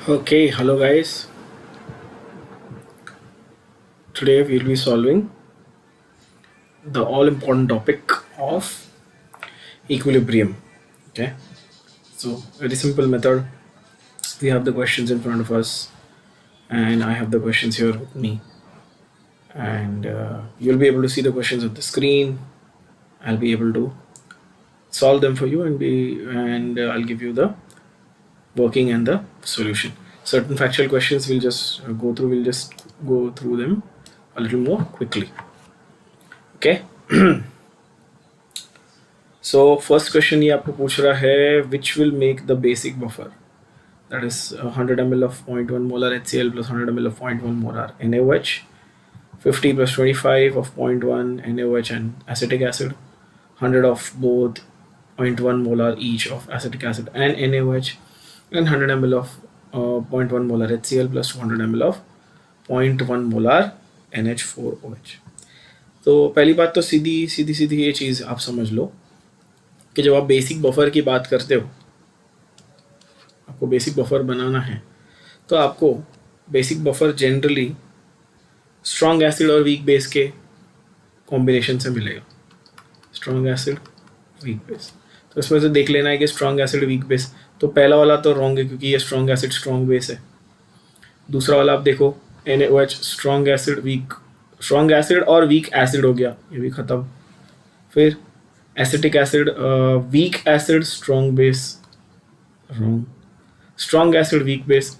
Okay, hello guys. Today we'll be solving the all important topic of equilibrium. Okay, so very simple method. We have the questions in front of us, and I have the questions here with me, and you'll be able to see the questions on the screen. I'll be able to solve them for you, and I'll give you the working and the solution. Certain factual questions we'll just go through. We'll just go through them a little more quickly. Okay. So first question ये आपको पूछ रहा है which will make the basic buffer, that is 100 ml of 0.1 molar HCl plus 100 ml of 0.1 molar NaOH, 50 plus 25 of 0.1 NaOH and acetic acid, 100 of both 0.1 molar each of acetic acid and NaOH, and 100 ml of 0.1 molar HCl plus 200 ml of 0.1 molar NH4OH. तो पहली बात तो सीधी सीधी सीधी ये चीज़ आप समझ लो कि जब आप बेसिक बफर की बात करते हो, आपको बेसिक बफर बनाना है तो आपको basic buffer generally strong acid और वीक बेस के कॉम्बिनेशन से मिलेगा. स्ट्रॉन्ग एसिड वीक बेस, तो इसमें से देख लेना है कि स्ट्रॉन्ग एसिड वीक बेस. तो पहला वाला तो रॉन्ग है क्योंकि ये स्ट्रॉन्ग एसिड स्ट्रॉन्ग बेस है. दूसरा वाला आप देखो NaOH स्ट्रॉन्ग एसिड और वीक एसिड हो गया, ये भी ख़त्म. फिर acetic acid weak acid strong base, wrong. Strong acid weak base,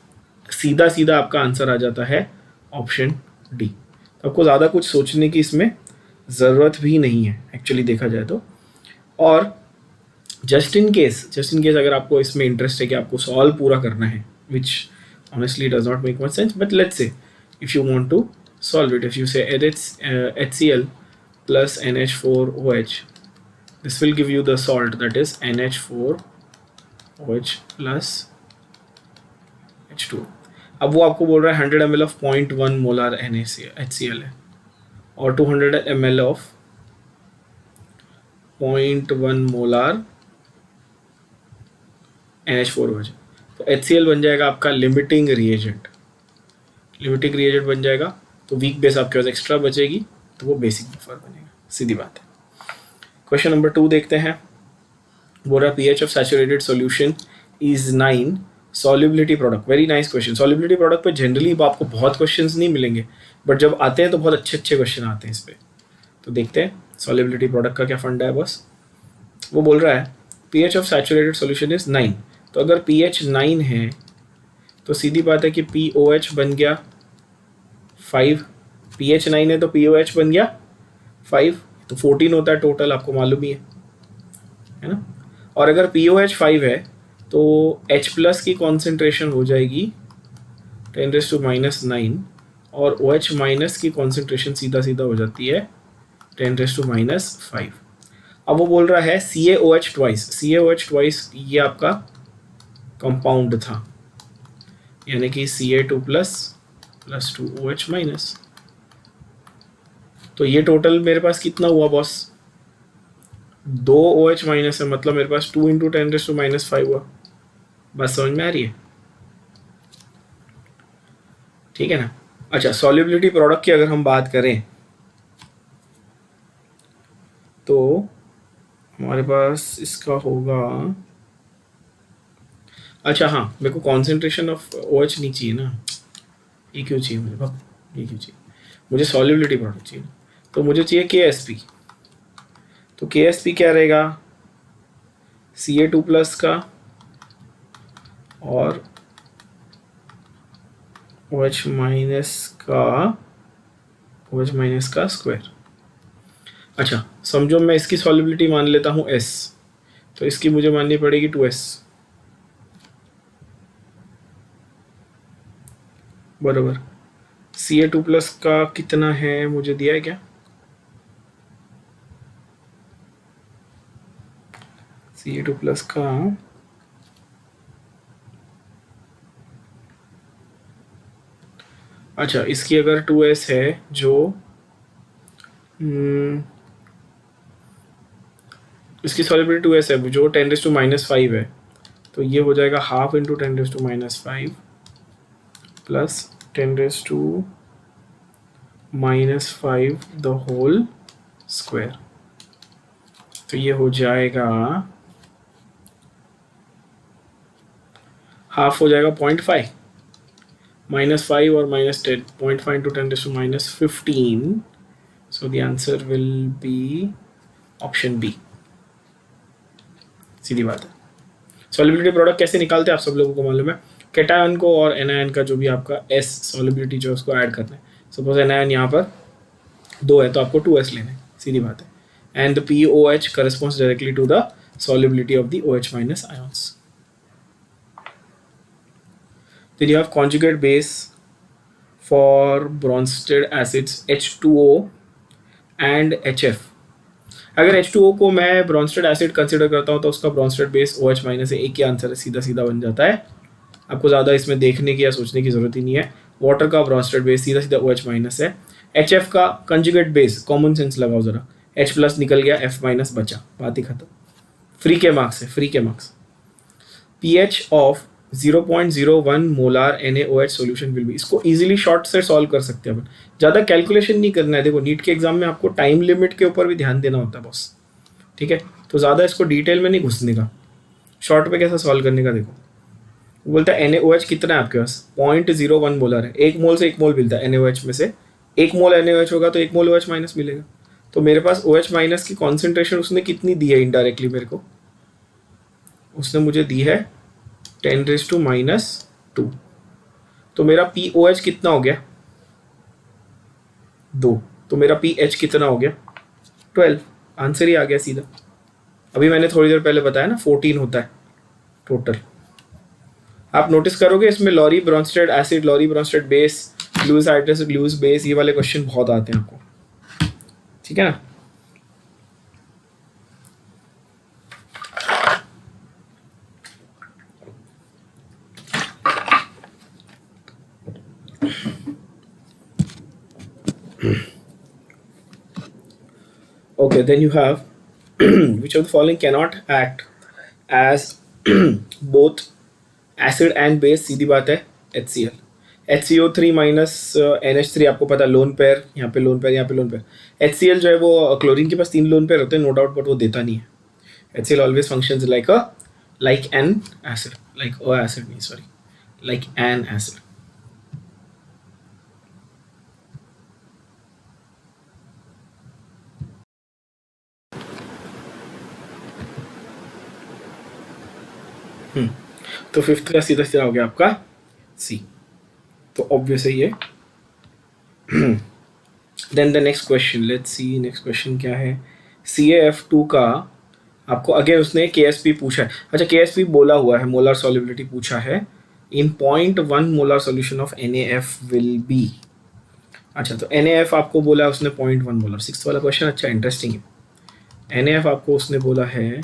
सीधा सीधा आपका आंसर आ जाता है ऑप्शन डी. तो आपको ज़्यादा कुछ सोचने की इसमें ज़रूरत भी नहीं है एक्चुअली देखा जाए तो. और जस्ट इन केस अगर आपको इसमें इंटरेस्ट है कि आपको सॉल्व पूरा करना है, which honestly does not make much sense, but let's say if you want to solve it, if you say HCl plus NH4OH, this will give you the salt, that is NH4OH plus H2. अब वो आपको बोल रहा है 100 ml of 0.1 molar HCl है और 200 ml of 0.1 molar NH4OH. तो HCl बन जाएगा आपका लिमिटिंग रिएजेंट बन जाएगा. तो वीक बेस आपके पास एक्स्ट्रा बचेगी, तो वो बेसिक बफर बनेगा. सीधी बात है. क्वेश्चन नंबर 2 देखते हैं. बोल रहा pH of saturated solution is 9, solubility product. Very nice question. Solubility product पे जनरली आपको बहुत क्वेश्चंस नहीं मिलेंगे, बट जब आते हैं तो बहुत अच्छे अच्छे क्वेश्चन आते हैं इस पर. तो देखते हैं सॉल्युबिलिटी प्रोडक्ट का क्या फंडा है. बस वो बोल रहा है pH of saturated solution is 9. तो अगर pH 9 है तो सीधी बात है कि POH बन गया 5. pH 9 है तो POH बन गया 5, तो 14 होता है टोटल, आपको मालूम ही है ना. और अगर POH 5 है तो H प्लस की कॉन्सेंट्रेशन हो जाएगी 10⁻⁹ और OH माइनस की कॉन्सेंट्रेशन सीधा सीधा हो जाती है 10⁻⁵. अब वो बोल रहा है CaOH ट्वाइस, ये आपका कंपाउंड था, यानी कि Ca2 प्लस 2OH माइनस. तो ये टोटल मेरे पास कितना हुआ बॉस? 2 OH माइनस है, मतलब मेरे पास 2 × 10⁻⁵ हुआ. बस समझ में आ रही है? ठीक है ना. अच्छा, सॉल्युबिलिटी प्रोडक्ट की अगर हम बात करें तो हमारे पास इसका होगा, अच्छा हाँ, मेरे को कॉन्सेंट्रेशन ऑफ OH नहीं चाहिए ना, ये क्यों चाहिए मुझे? ये क्यों चाहिए मुझे? सॉल्युबिलिटी प्रोडक्ट चाहिए. तो मुझे चाहिए KSP. तो KSP क्या रहेगा? Ca2 प्लस का और OH माइनस का स्क्वायर. अच्छा, समझो मैं इसकी सॉल्युबिलिटी मान लेता हूँ S, तो इसकी मुझे माननी पड़ेगी 2S बराबर. Ca2 प्लस का कितना है मुझे दिया है क्या? Ca2 प्लस का अच्छा, इसकी अगर 2S है जो इसकी सॉल्युबिलिटी 2S है जो 10⁻⁵ है, तो ये हो जाएगा 1/2 × 10⁻⁵. Plus 10⁻⁻5 the whole square. तो ये हो जाएगा हाफ हो जाएगा 0.5, -5 और -10, 0.5 into 10⁻⁻15. So the answer will be option B. सीधी बात है। सॉल्युबिलिटी प्रोडक्ट कैसे निकालते हैं आप सब लोगों को मालूम है। कैटायन को और एनायन का जो भी आपका S सॉल्युबिलिटी जो है उसको ऐड करना है। सपोज एनायन यहाँ पर 2 है तो आपको 2S लेना है, सीधी बात है। And the POH corresponds directly to the solubility of the OH minus ions. Then you have conjugate base for Bronsted acids H2O and HF. अगर H2O को मैं ब्रॉन्स्टेड एसिड कंसिडर करता हूँ तो उसका ब्रॉन्स्टेड बेस OH माइनस है। एक ही answer है, सीधा सीधा बन जाता है। आपको ज़्यादा इसमें देखने की या सोचने की ज़रूरत ही नहीं है। वाटर का ब्रॉन्स्टेड बेस सीधा सीधा OH माइनस है। HF का कंजुगेट बेस, कॉमन सेंस लगाओ ज़रा, H प्लस निकल गया, F माइनस बचा, बात ही खत्म। फ्री के मार्क्स है, फ्री के marks. pH of 0.01 molar NaOH solution will be. इसको इजीली शॉर्ट से सॉल्व कर सकते हैं अपन, ज़्यादा कैलकुलेशन नहीं करना है। देखो नीट के एग्जाम में आपको टाइम लिमिट के ऊपर भी ध्यान देना होता है बॉस, ठीक है। तो ज़्यादा इसको डिटेल में नहीं घुसने का, शॉर्ट पे कैसा सॉल्व करने का। देखो वो बोलता है NaOH कितना है आपके पास, 0.01 मोलार है। 1 मोल से 1 मोल मिलता है NaOH में से। 1 मोल NaOH होगा तो 1 मोल OH माइनस मिलेगा। तो मेरे पास OH माइनस की कॉन्सेंट्रेशन उसने कितनी दी है इनडायरेक्टली मेरे को, उसने मुझे दी है 10⁻²। तो मेरा POH कितना हो गया, 2। तो मेरा pH कितना हो गया, 12। आंसर ही आ गया सीधा। अभी मैंने थोड़ी देर पहले बताया ना 14 होता है टोटल। आप नोटिस करोगे इसमें Lowry Bronsted acid, Lowry Bronsted base, Lewis hydrous, Lewis base, ये वाले क्वेश्चन बहुत आते हैं आपको, ठीक है ना। Okay, then you have which of the following cannot act as both acid and base, सीधी बात है HCl, HCO3 माइनस NH3 आपको पता है लोन पेयर, यहाँ पे लोन पेयर, यहाँ पे लोन पेयर। HCl जो है वो क्लोरीन के पास 3 लोन पेयर होते हैं नो डाउट, बट वो देता नहीं है। HCl always functions like an acid, like a acid means sorry, like an acid. तो फिफ्थ का सीधा सीधा हो गया आपका सी, तो ऑब्वियस है ये। Then the next question, let's see next question क्या है। CaF2 का आपको अगेन उसने KSP पूछा है। अच्छा KSP बोला हुआ है, मोलर सॉल्युबिलिटी पूछा है। इन 0.1 molar solution of NaF will be. अच्छा तो NaF आपको बोला है उसने 0.1 मोलर। सिक्स्थ वाला क्वेश्चन अच्छा इंटरेस्टिंग है। NaF आपको उसने बोला है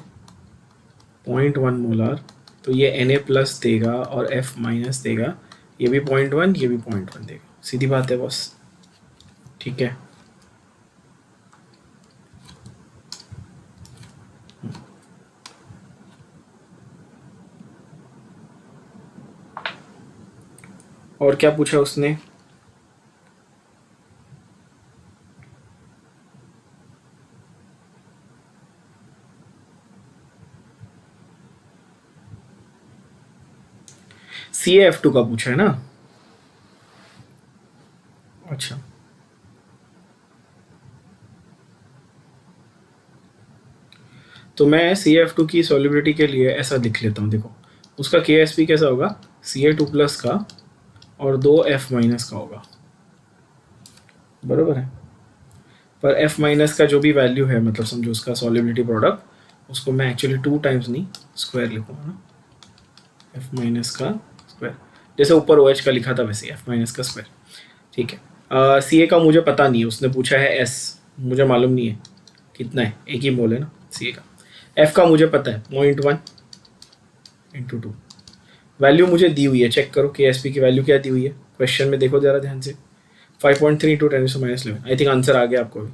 0.1 मोलर, तो ये Na प्लस देगा और F माइनस देगा, ये भी 0.1, ये भी 0.1 देगा, सीधी बात है बॉस, ठीक है। और क्या पूछा उसने, CaF2 का पूछा है ना। अच्छा तो मैं CaF2 की सॉल्युबिलिटी के लिए ऐसा लिख लेता हूँ। देखो उसका KSP कैसा होगा, Ca2 प्लस का और 2F माइनस का होगा, बराबर है। पर F माइनस का जो भी वैल्यू है, मतलब समझो उसका सॉल्युबिलिटी प्रोडक्ट, उसको मैं एक्चुअली 2 टाइम्स नहीं स्क्वायर लिखूँगा ना, F माइनस का स्क्वायर, जैसे ऊपर OH का लिखा था वैसे F माइनस का स्क्वायर, ठीक है। Ca का मुझे पता नहीं है, उसने पूछा है S, मुझे मालूम नहीं है कितना है, एक ही मोल है ना Ca का। F का मुझे पता है 0.1 इंटू 2, वैल्यू मुझे दी हुई है, चेक करो KSP की वैल्यू क्या दी हुई है क्वेश्चन में, देखो ज़रा ध्यान से। 5.3 इंटू 10⁻11। आई थिंक आंसर आ गया आपको भी।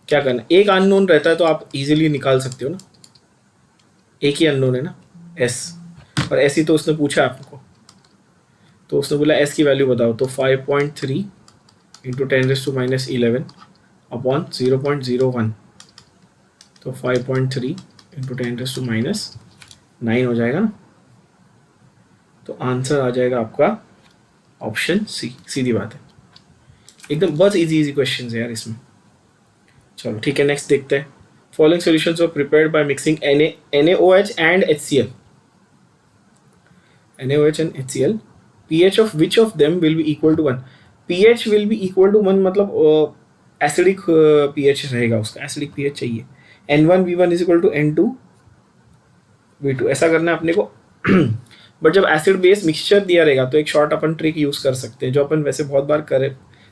क्या करना, एक अननोन रहता है तो आप इजीली निकाल सकते हो ना, एक ही अननोन है ना S, और ऐसी तो उसने पूछा आपको। तो उसने बोला एस की वैल्यू बताओ, तो 5.3 इंटू 10⁻11 अपॉन 0.01, तो 5.3 इंटू 10⁻9 हो जाएगा ना। तो आंसर आ जाएगा आपका ऑप्शन सी। सीधी बात है, एकदम बहुत इजी क्वेश्चन है यार इसमें। चलो ठीक है, नेक्स्ट देखते हैं। Following solutions were prepared by mixing NaOH and HCl। NaOH and HCl, pH of which of them will be equal to 1? pH will be equal to 1 मतलब एसिडिक pH रहेगा उसका, एसिडिक pH चाहिए। N1V1 is equal to N2V2 ऐसा करना है अपने को। But जब एसिड बेस मिक्सचर दिया रहेगा तो एक शॉर्ट अपन ट्रिक यूज कर सकते हैं, जो अपन वैसे बहुत बार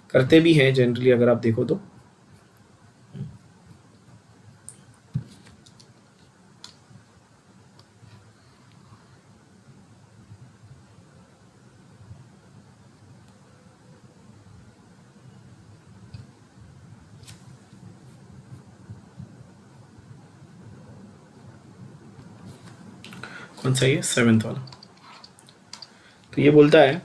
करते भी हैं जनरली, अगर आप देखो तो। कौन सा ये 7th वाला? तो ये बोलता है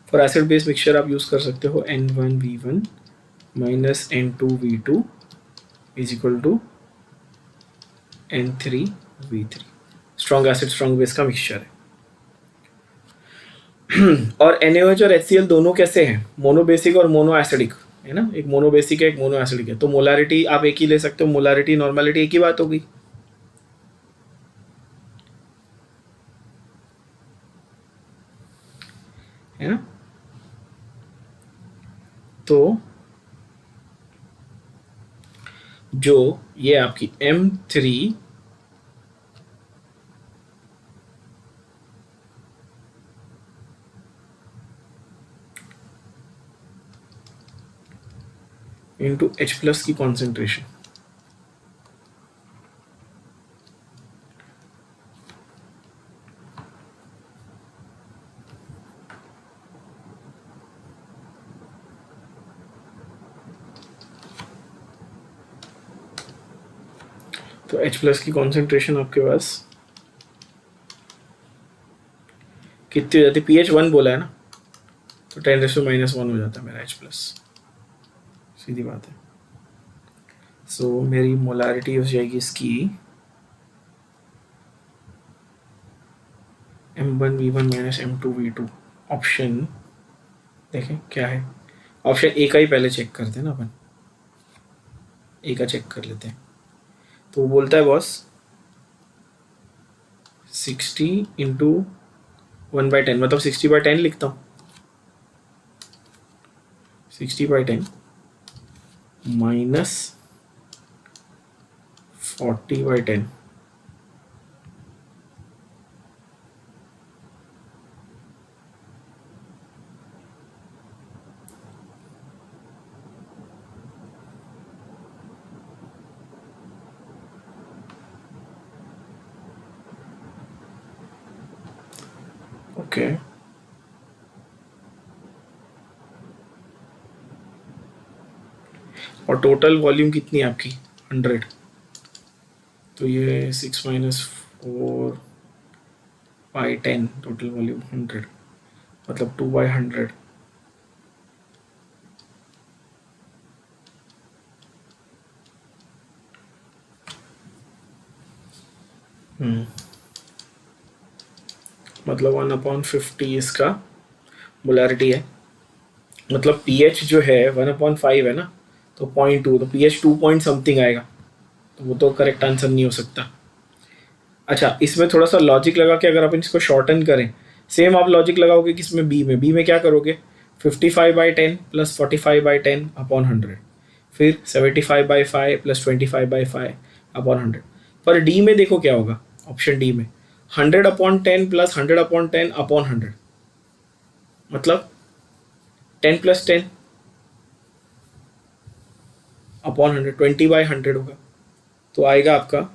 फॉर एसिड बेस मिक्सचर आप यूज कर सकते हो N1V1 minus N2V2 is equal to N3V3। Strong acid strong base का मिक्सचर है। और NaOH और HCl दोनों कैसे हैं? मोनोबेसिक और मोनो एसिडिक है ना, एक मोनोबेसिक है एक मोनो एसिडिक है। तो मोलारिटी आप एक ही ले सकते हो, मोलारिटी नॉर्मेलिटी एक ही बात होगी, है ना। तो जो ये आपकी M3 इंटू H+ की कॉन्सेंट्रेशन, तो H+ की कॉन्सेंट्रेशन आपके पास कितनी हो जाती है? pH 1 बोला है ना, तो 10⁻⁻1 हो जाता है मेरा H+। सीधी बात है। सो मेरी मोलारिटी हो जाएगी इसकी M1V1 माइनस M2V2। ऑप्शन देखें क्या है, ऑप्शन ए का ही पहले चेक करते हैं ना अपन, ए का चेक कर लेते हैं। तो वो बोलता है बॉस 60 इंटू 1/10, मतलब 60/10 लिखता हूँ, 60/10 माइनस 40/10, ओके। और टोटल वॉल्यूम कितनी है आपकी? 100। तो ये 6 माइनस 4/10, टोटल वॉल्यूम 100, मतलब 2/100। मतलब 1/50 इसका मोलारिटी है। मतलब pH जो है 1/5 है ना, तो 0.2, तो pH 2 पॉइंट समथिंग आएगा, तो वो तो करेक्ट आंसर नहीं हो सकता। अच्छा, इसमें थोड़ा सा लॉजिक लगा के अगर अपन इसको शॉर्टन करें, सेम आप लॉजिक लगाओगे किसमें, बी में क्या करोगे, 55/10 प्लस 45/10 अपॉन 100, फिर 75/5 प्लस 25/5 अपॉन 100। पर डी में देखो क्या होगा, ऑप्शन डी में 100/10 प्लस 100/10 अपॉन 100, मतलब 10 प्लस 10 अपॉन 100, 20/100 होगा। तो आएगा आपका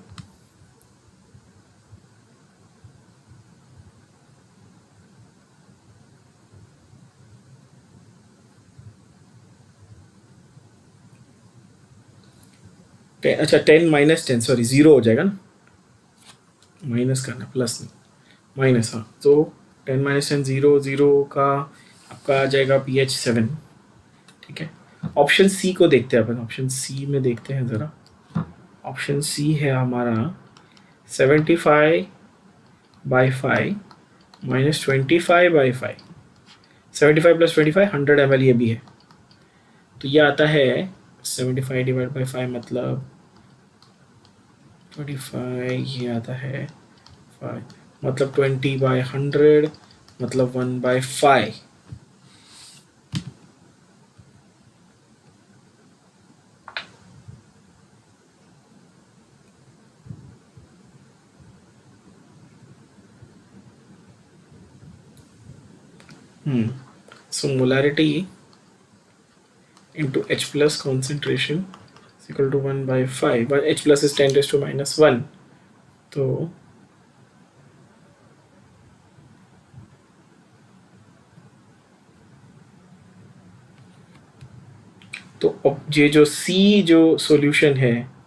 अच्छा 10 माइनस 10, सॉरी 0 हो जाएगा ना, माइनस करना, प्लस नहीं, माइनस। हाँ, तो 10 माइनस 10 0, 0 का आपका आ जाएगा pH 7. ठीक है, ऑप्शन सी को देखते हैं अपन. ऑप्शन सी में देखते हैं ज़रा. ऑप्शन सी है हमारा 75/5 माइनस 25/5. 75 + 25 100 ml ये भी है. तो ये आता है 75 डिवाइड बाई 5 मतलब 25, ये आता है 5 मतलब 20/100 मतलब 1/5. So molarity into H plus concentration is equal to 1/5, but H plus is 10⁻⁻1. तो अब ये जो C जो सॉल्यूशन है,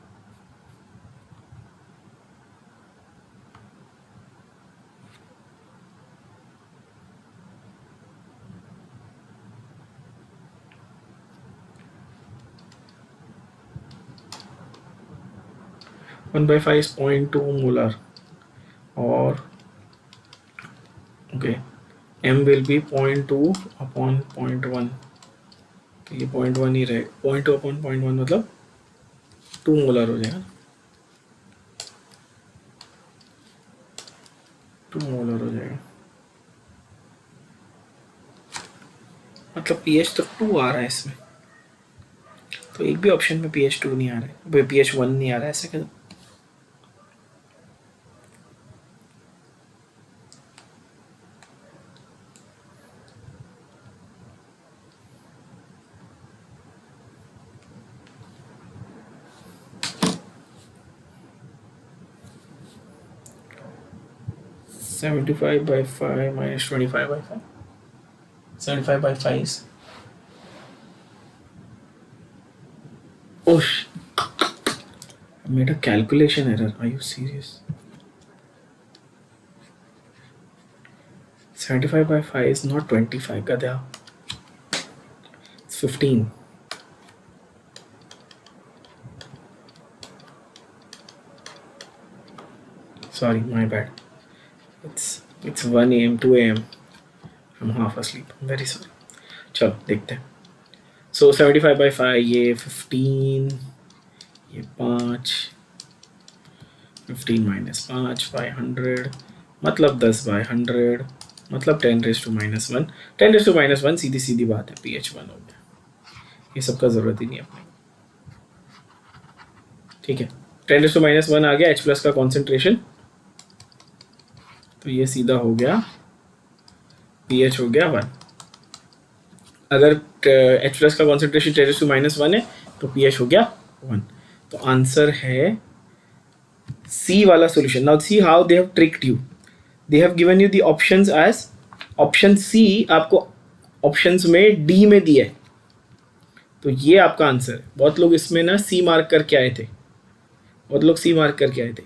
वन बाई 5 is 0.2 molar, और okay, M will be 0.2/0.1. तो ये 0.1 ही रहेगा. 0.2/0.1 मतलब 2 मोलर हो जाएगा. 2 मोलर हो जाएगा मतलब pH तो 2 आ रहा है इसमें. तो एक भी ऑप्शन में pH 2 नहीं आ रहा है, pH 1 नहीं आ रहा है. ऐसे कैसे? (75/5 minus 25/5). 75/5 is... Oh, I made a calculation error. Are you serious? 75/5 is not 25, gadya. It's 15. Sorry, my bad. It's 1 AM, 2 AM. I'm half asleep. I'm very sorry. चलो देखते हैं. So 75/5, ये 15, ये 5, 15 minus 5/100 मतलब 10/100 मतलब 10⁻⁻1. 10⁻⁻1 सीधी सीधी बात है, pH 1 हो गया. ये सबका ज़रूरत ही नहीं है अपने. ठीक है, 10⁻⁻1 आ गया. H प्लस का कॉन्सेंट्रेशन, तो ये सीधा हो गया pH हो गया 1. अगर H प्लस का कॉन्सेंट्रेशन 10⁻⁻1 है तो pH हो गया 1. तो आंसर है C वाला solution. Now see how they have tricked you. They have given you the options as option C. आपको ऑप्शंस में D में दिया है, तो ये आपका आंसर है. बहुत लोग इसमें ना C मार्क करके आए थे.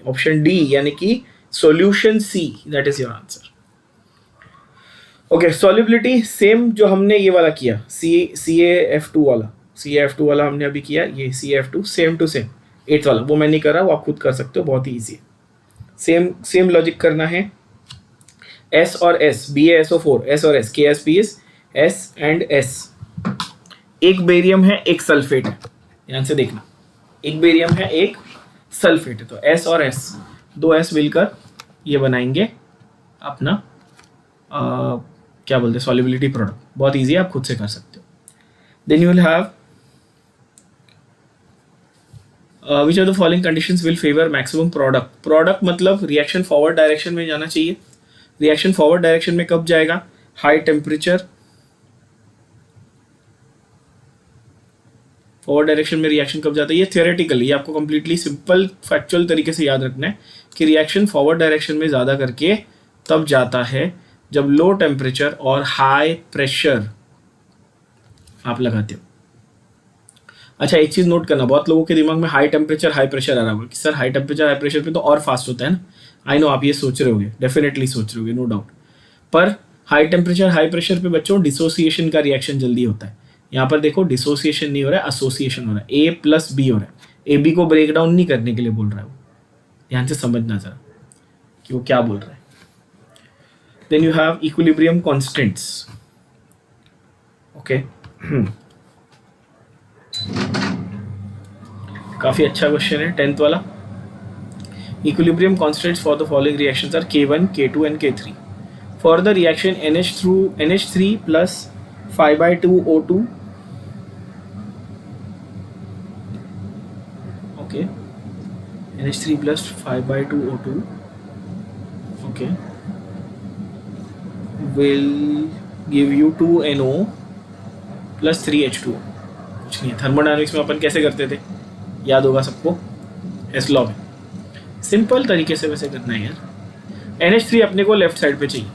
ऑप्शन D यानी कि solution C, that is your answer. Okay, solubility same जो हमने ये वाला किया, CaF2 वाला हमने अभी किया. ये CaF2 same to same. 8th वाला वो मैं नहीं कर रहा, वो आप खुद कर सकते हो, बहुत ही ईजी है. सेम लॉजिक करना है. S और S, BaSO4, S और S, KSP is S and S. एक बेरियम है, एक सल्फेट है. ध्यान से देखना, एक बेरियम है, एक सल्फेट है. तो S और S, दो S मिलकर ये बनाएंगे अपना क्या बोलते हैं, सॉल्युबिलिटी प्रोडक्ट. बहुत इजी है, आप खुद से कर सकते हो. Then you will have which are the following conditions will favour maximum product मतलब रिएक्शन फॉरवर्ड डायरेक्शन में जाना चाहिए. रिएक्शन फॉरवर्ड डायरेक्शन में कब जाएगा? High temperature. फॉरवर्ड डायरेक्शन में रिएक्शन कब जाता है? ये थियोरेटिकली, आपको कंप्लीटली सिंपल फैक्चुअल तरीके से याद रखना है कि रिएक्शन फॉरवर्ड डायरेक्शन में ज़्यादा करके तब जाता है जब लो टेम्परेचर और हाई प्रेशर आप लगाते हो. अच्छा, एक चीज़ नोट करना, बहुत लोगों के दिमाग में हाई टेम्परेचर हाई प्रेशर आ रहा होगा कि sir high temperature high pressure पे तो और फास्ट होता है ना. आई नो आप ये सोच रहे होगे, डेफिनेटली सोच रहे होगे, नो डाउट. पर हाई टेम्परेचर हाई प्रेशर पे बच्चों डिसोसिएशन का रिएक्शन जल्दी होता है। यहाँ पर देखो डिसोसिएशन नहीं हो रहा है, एसोसिएशन हो रहा है, A प्लस बी हो रहा है। AB को ब्रेक डाउन नहीं करने के लिए बोल रहा है वो, ध्यान से समझना जरा कि वो क्या बोल रहा है। Then you have equilibrium constants. Okay, काफी अच्छा क्वेश्चन है 10th वाला। Equilibrium constants for the following reactions are K1, K2 and K3 for the reaction NH3 plus 5/2O2, okay, NH3 plus 5/2O2, okay, will give you 2NO plus 3H2O। कुछ नहीं है, thermodynamics में अपन कैसे करते थे, याद होगा सबको, एस लॉ में। सिंपल तरीके से वैसे करना है यार। NH3 अपने को लेफ्ट साइड पे चाहिए,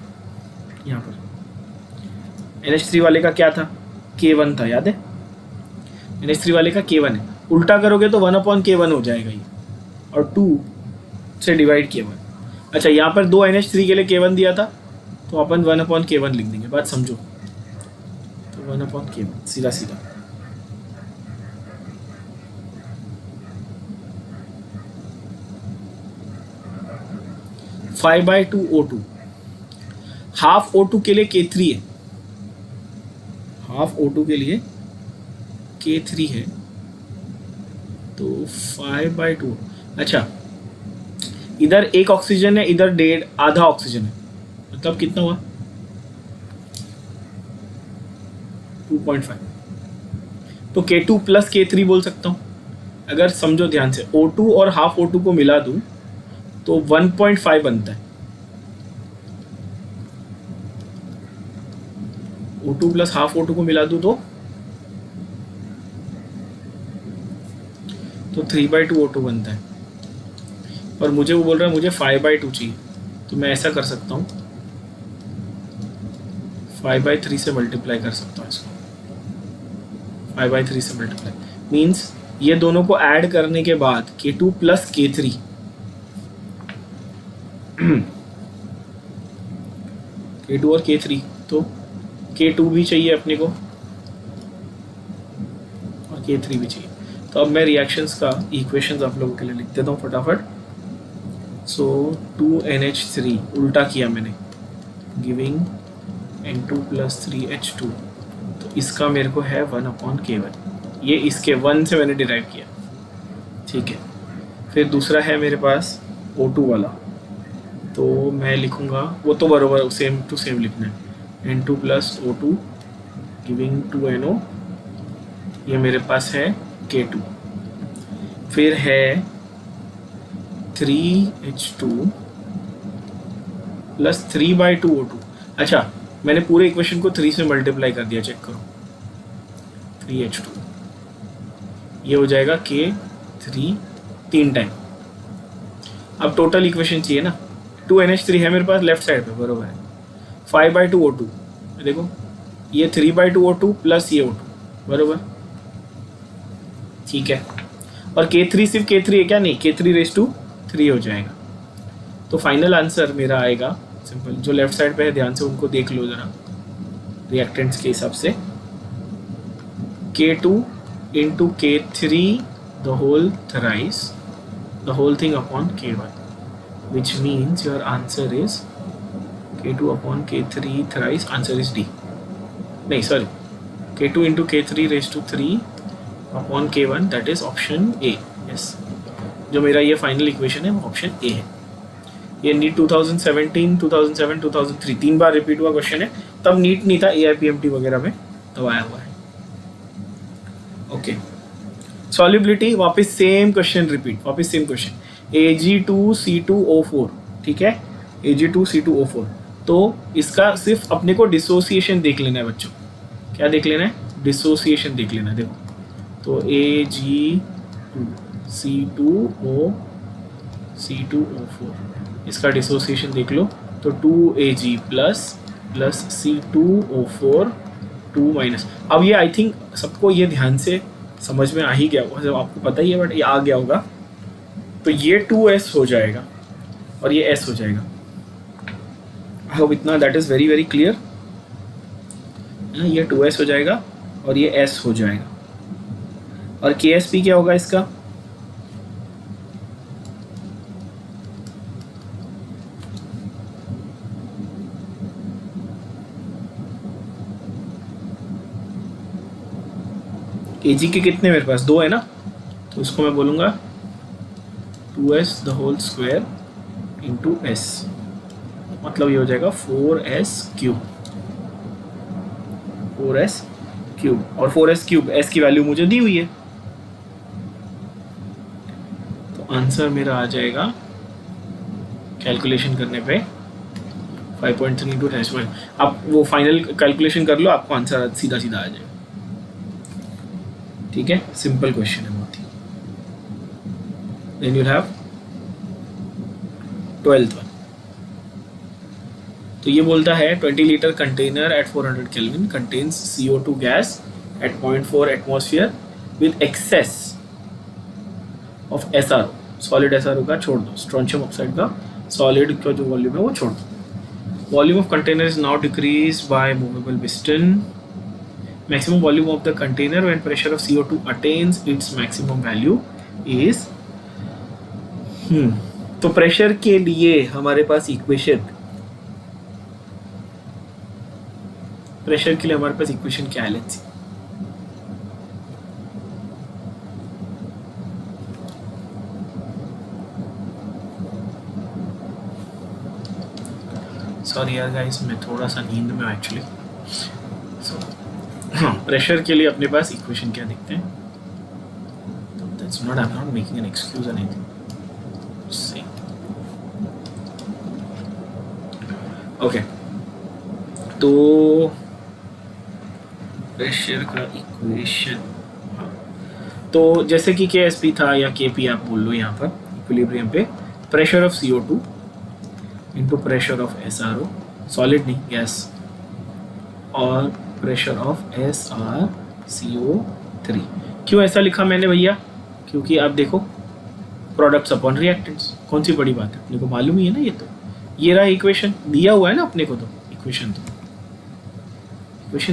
यहाँ पर NH3 वाले का क्या था, K1 था, याद है। NH3 वाले का K1 है, उल्टा करोगे तो 1/K1 हो जाएगा ये, और 2 से डिवाइड K1। अच्छा, यहाँ पर 2 NH3 के लिए K1 दिया था, तो अपन 1/K1 लिख देंगे, बात समझो। तो 1/K1 सीधा सीधा। Five by two O2, half O2 के लिए K3 है, हाफ O2 के लिए K3 है, तो 5/2। अच्छा, इधर एक ऑक्सीजन है, इधर डेढ़ आधा ऑक्सीजन है, मतलब कितना हुआ 2.5। तो K2 प्लस K3 बोल सकता हूँ। अगर समझो ध्यान से, O2 और हाफ O2 को मिला दूं तो 1.5 बनता है। O2 प्लस हाफ O2 को मिला दूं तो 3/2 O2 बनता है। और मुझे वो बोल रहा है मुझे 5/2 चाहिए, तो मैं ऐसा कर सकता हूँ, 5/3 से मल्टीप्लाई कर सकता हूँ इसको। 5/3 से मल्टीप्लाई मीन्स ये दोनों को ऐड करने के बाद K2 प्लस K3, K2 और K3, तो K2 भी चाहिए अपने को और K3 भी चाहिए। तो अब मैं रिएक्शंस का इक्वेशंस आप लोगों के लिए लिख देता हूँ फटाफट। सो 2NH3 उल्टा किया मैंने, गिविंग N2 प्लस 3H2, तो इसका मेरे को है 1/K1। ये इसके 1 से मैंने डिराइव किया, ठीक है। फिर दूसरा है मेरे पास O2 वाला, तो मैं लिखूँगा, वो तो बराबर सेम टू सेम लिखना है, N2 plus O2 giving 2NO, ये मेरे पास है K2। फिर है 3H2 प्लस 3/2 O2। अच्छा, मैंने पूरे इक्वेशन को 3 से मल्टीप्लाई कर दिया, चेक करो, 3H2, ये हो जाएगा K3 3 टाइम। अब टोटल इक्वेशन चाहिए ना, 2NH3 है मेरे पास लेफ्ट साइड पे, बरोबर है, 5/2 O2, देखो ये 3/2 O2 प्लस ये O2, बरोबर, ठीक है। और K3 सिर्फ K3 है क्या, नहीं, K3⁻3 हो जाएगा। तो फाइनल आंसर मेरा आएगा सिंपल, जो लेफ्ट साइड पे है ध्यान से उनको देख लो जरा रिएक्टेंट्स के हिसाब से, K2 into K3 the whole thrice, the whole thing upon K1, which means your answer is K2 upon K3 thrice, answer is D, नहीं sorry, K2 into K3⁻3 upon K1, that is option A, yes। जो मेरा ये final equation है वो option A है। ये NEET 2017, 2007, 2003 3 बार repeat हुआ question है, तब नीट नहीं था, AIPMT वगैरह में तब आया हुआ है। ओके, सॉल्युबिलिटी वापस सेम क्वेश्चन रिपीट, वापस सेम क्वेश्चन, Ag2C2O4, ठीक है, Ag2C2O4। तो इसका सिर्फ अपने को डिसोसिएशन देख लेना है बच्चों, क्या देख लेना है, डिसोसिएशन देख लेना है। देखो तो Ag2C2O4, इसका डिसोसिएशन देख लो, तो 2Ag प्लस C2O4 2 माइनस। अब ये आई थिंक सबको ये ध्यान से समझ में आ ही गया होगा, जब आपको पता ही है बट ये आ गया होगा। तो ये 2s हो जाएगा और ये s हो जाएगा, होप इतना that is very very clear है ना। ये 2s हो जाएगा और ये s हो जाएगा, और KSP क्या होगा इसका, Kg के कितने मेरे पास 2 है ना, तो उसको मैं बोलूँगा 2s the whole square into s, मतलब ये हो जाएगा 4s क्यूब, 4s क्यूब, और 4s क्यूब s की वैल्यू मुझे दी हुई है, तो आंसर मेरा आ जाएगा कैलकुलेशन करने पे 5.3 इंटू 10। आप वो फाइनल कैलकुलेशन कर लो, आपको आंसर सीधा सीधा आ जाएगा। ठीक है, सिंपल क्वेश्चन है बहुत ही। Then you have 12th one. तो ये बोलता है 20 litre container at 400 kelvin contains CO2 gas at 0.4 atmosphere with excess of SRO, solid SRO का छोड़ दो, स्ट्रोंशियम ऑक्साइड का सॉलिड का जो वॉल्यूम है वो छोड़ दो। Volume of container is now decrease by movable piston. Maximum volume of the container when pressure of CO2 attains its maximum value is तो प्रेशर के लिए हमारे पास इक्वेशन, प्रेशर के लिए हमारे पास इक्वेशन क्या है, लेट्स सी। सॉरी यार गाइस, मैं थोड़ा सा नींद में एक्चुअली। हाँ, प्रेशर के लिए अपने पास इक्वेशन क्या देखते हैं, that's not, I am not making an excuse और एनीथिंग, सेम। ओके, तो प्रेशर का इक्वेशन, तो जैसे कि KSP था या KP आप बोल लो यहाँ पर इक्विलिब्रियम पे, pressure of CO2 into pressure of SRO, solid नहीं गैस, और प्रेशर ऑफ SrCO3। क्यों ऐसा लिखा मैंने भैया, क्योंकि आप देखो प्रोडक्ट्स अपॉन रिएक्टेंट्स, कौन सी बड़ी बात है, अपने को मालूम ही है ना। ये तो ये रहा इक्वेशन, दिया हुआ है ना अपने को, तो इक्वेशन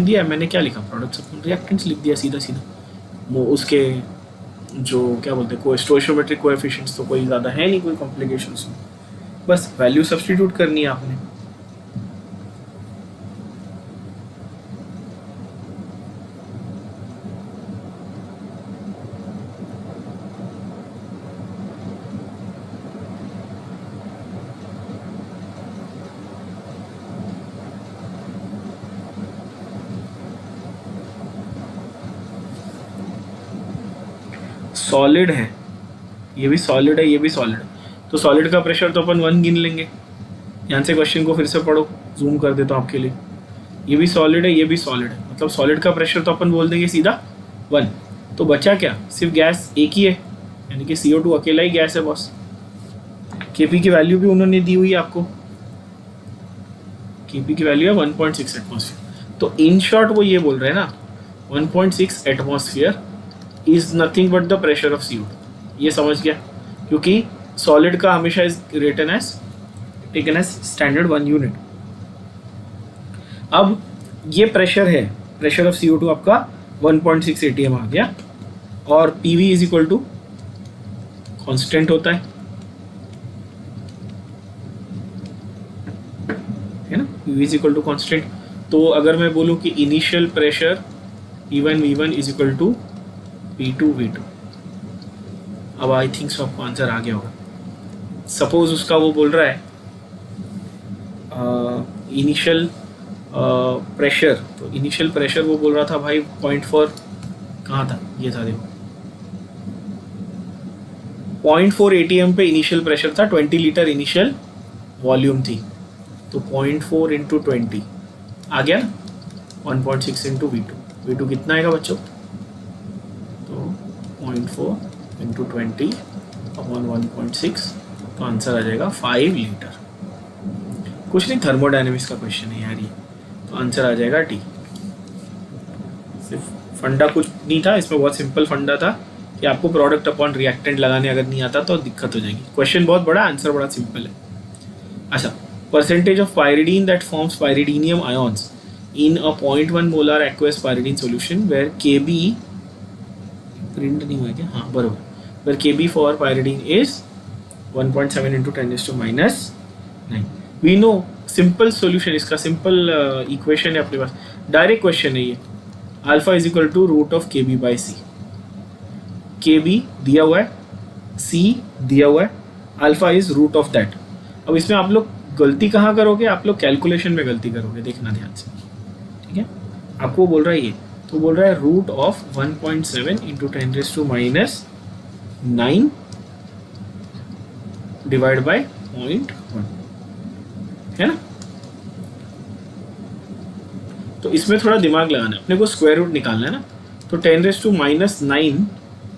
दिया है, मैंने क्या लिखा, प्रोडक्ट्स अपॉन रिएक्टेंट्स लिख दिया सीधा सीधा। वो उसके जो क्या बोलते हैं स्टोइशियोमेट्रिक कोएफिशिएंट्स तो कोई ज़्यादा है नहीं, कोई कॉम्प्लिकेशंस, बस वैल्यू सब्स्टिट्यूट करनी है आपने। सॉलिड है, ये भी सॉलिड है, ये भी सॉलिड है, तो सॉलिड का प्रेशर तो अपन 1 गिन लेंगे। यहाँ से क्वेश्चन को फिर से पढ़ो, जूम कर देता हूँ आपके लिए। ये भी सॉलिड है, ये भी सॉलिड है, मतलब सॉलिड का प्रेशर तो अपन बोल देंगे सीधा 1। तो बचा क्या, सिर्फ गैस एक ही है, यानी कि CO2 अकेला ही गैस है बॉस। KP की वैल्यू भी उन्होंने दी हुई है आपको, KP की वैल्यू है 1.6 एटमॉस्फेयर। तो इन शॉर्ट वो ये बोल रहे हैं ना, 1.6 atmosphere is nothing but the pressure of CO2। ये समझ गया, क्योंकि सॉलिड का हमेशा is written as taken as standard 1 unit. अब ये प्रेशर है, प्रेशर ऑफ CO2 आपका 1.6 ATM आ गया, और PV is equal to constant होता है ना, PV is equal to constant. तो अगर मैं बोलूँ कि initial pressure P1 V1 is equal to P2 V2, अब आई थिंक सो आपको आंसर आ गया होगा। सपोज उसका वो बोल रहा है इनिशियल प्रेशर, तो इनिशियल प्रेशर वो बोल रहा था भाई 0.4, कहाँ था, ये था देखो 0.4 ATM पे इनिशियल प्रेशर था, 20 लीटर इनिशियल वॉल्यूम थी, तो 0.4 इंटू 20 आ गया ना, 1.6 इंटू V2 कितना आएगा बच्चों, तो 0.4 इंटू 20 अपॉन 1.6, तो आंसर आ जाएगा 5 लीटर। कुछ नहीं, थर्मोडायनेमिक्स का क्वेश्चन है यार ये, तो आंसर आ जाएगा टी। सिर्फ फंडा कुछ नहीं था इसमें, बहुत सिंपल फंडा था कि आपको प्रोडक्ट अपॉन रिएक्टेंट लगाने अगर नहीं आता तो दिक्कत हो जाएगी। क्वेश्चन बहुत बड़ा, आंसर बड़ा सिंपल है। अच्छा, percentage of pyridine that forms pyridinium ions in a 0.1 molar aqueous pyridine solution where Kb print नहीं हुआ क्या, हाँ बरोबर, where Kb for pyridine is 1.7 into 10 to minus 9. We know simple solution इसका, सिंपल इक्वेशन है अपने पास, डायरेक्ट क्वेश्चन है ये, alpha is equal to root of K B by C. K B दिया हुआ है, सी दिया हुआ है, alpha is root of that. अब इसमें आप लोग गलती कहाँ करोगे, आप लोग कैलकुलेशन में गलती करोगे, देखना ध्यान से, ठीक है. आपको बोल रहा है ये, तो बोल रहा है root of 1.7 into 10 to minus 9 divide by 0.1, है ना. तो इसमें थोड़ा दिमाग लगाना है अपने को, स्क्वायर रूट निकालना है ना. तो 10 to minus 9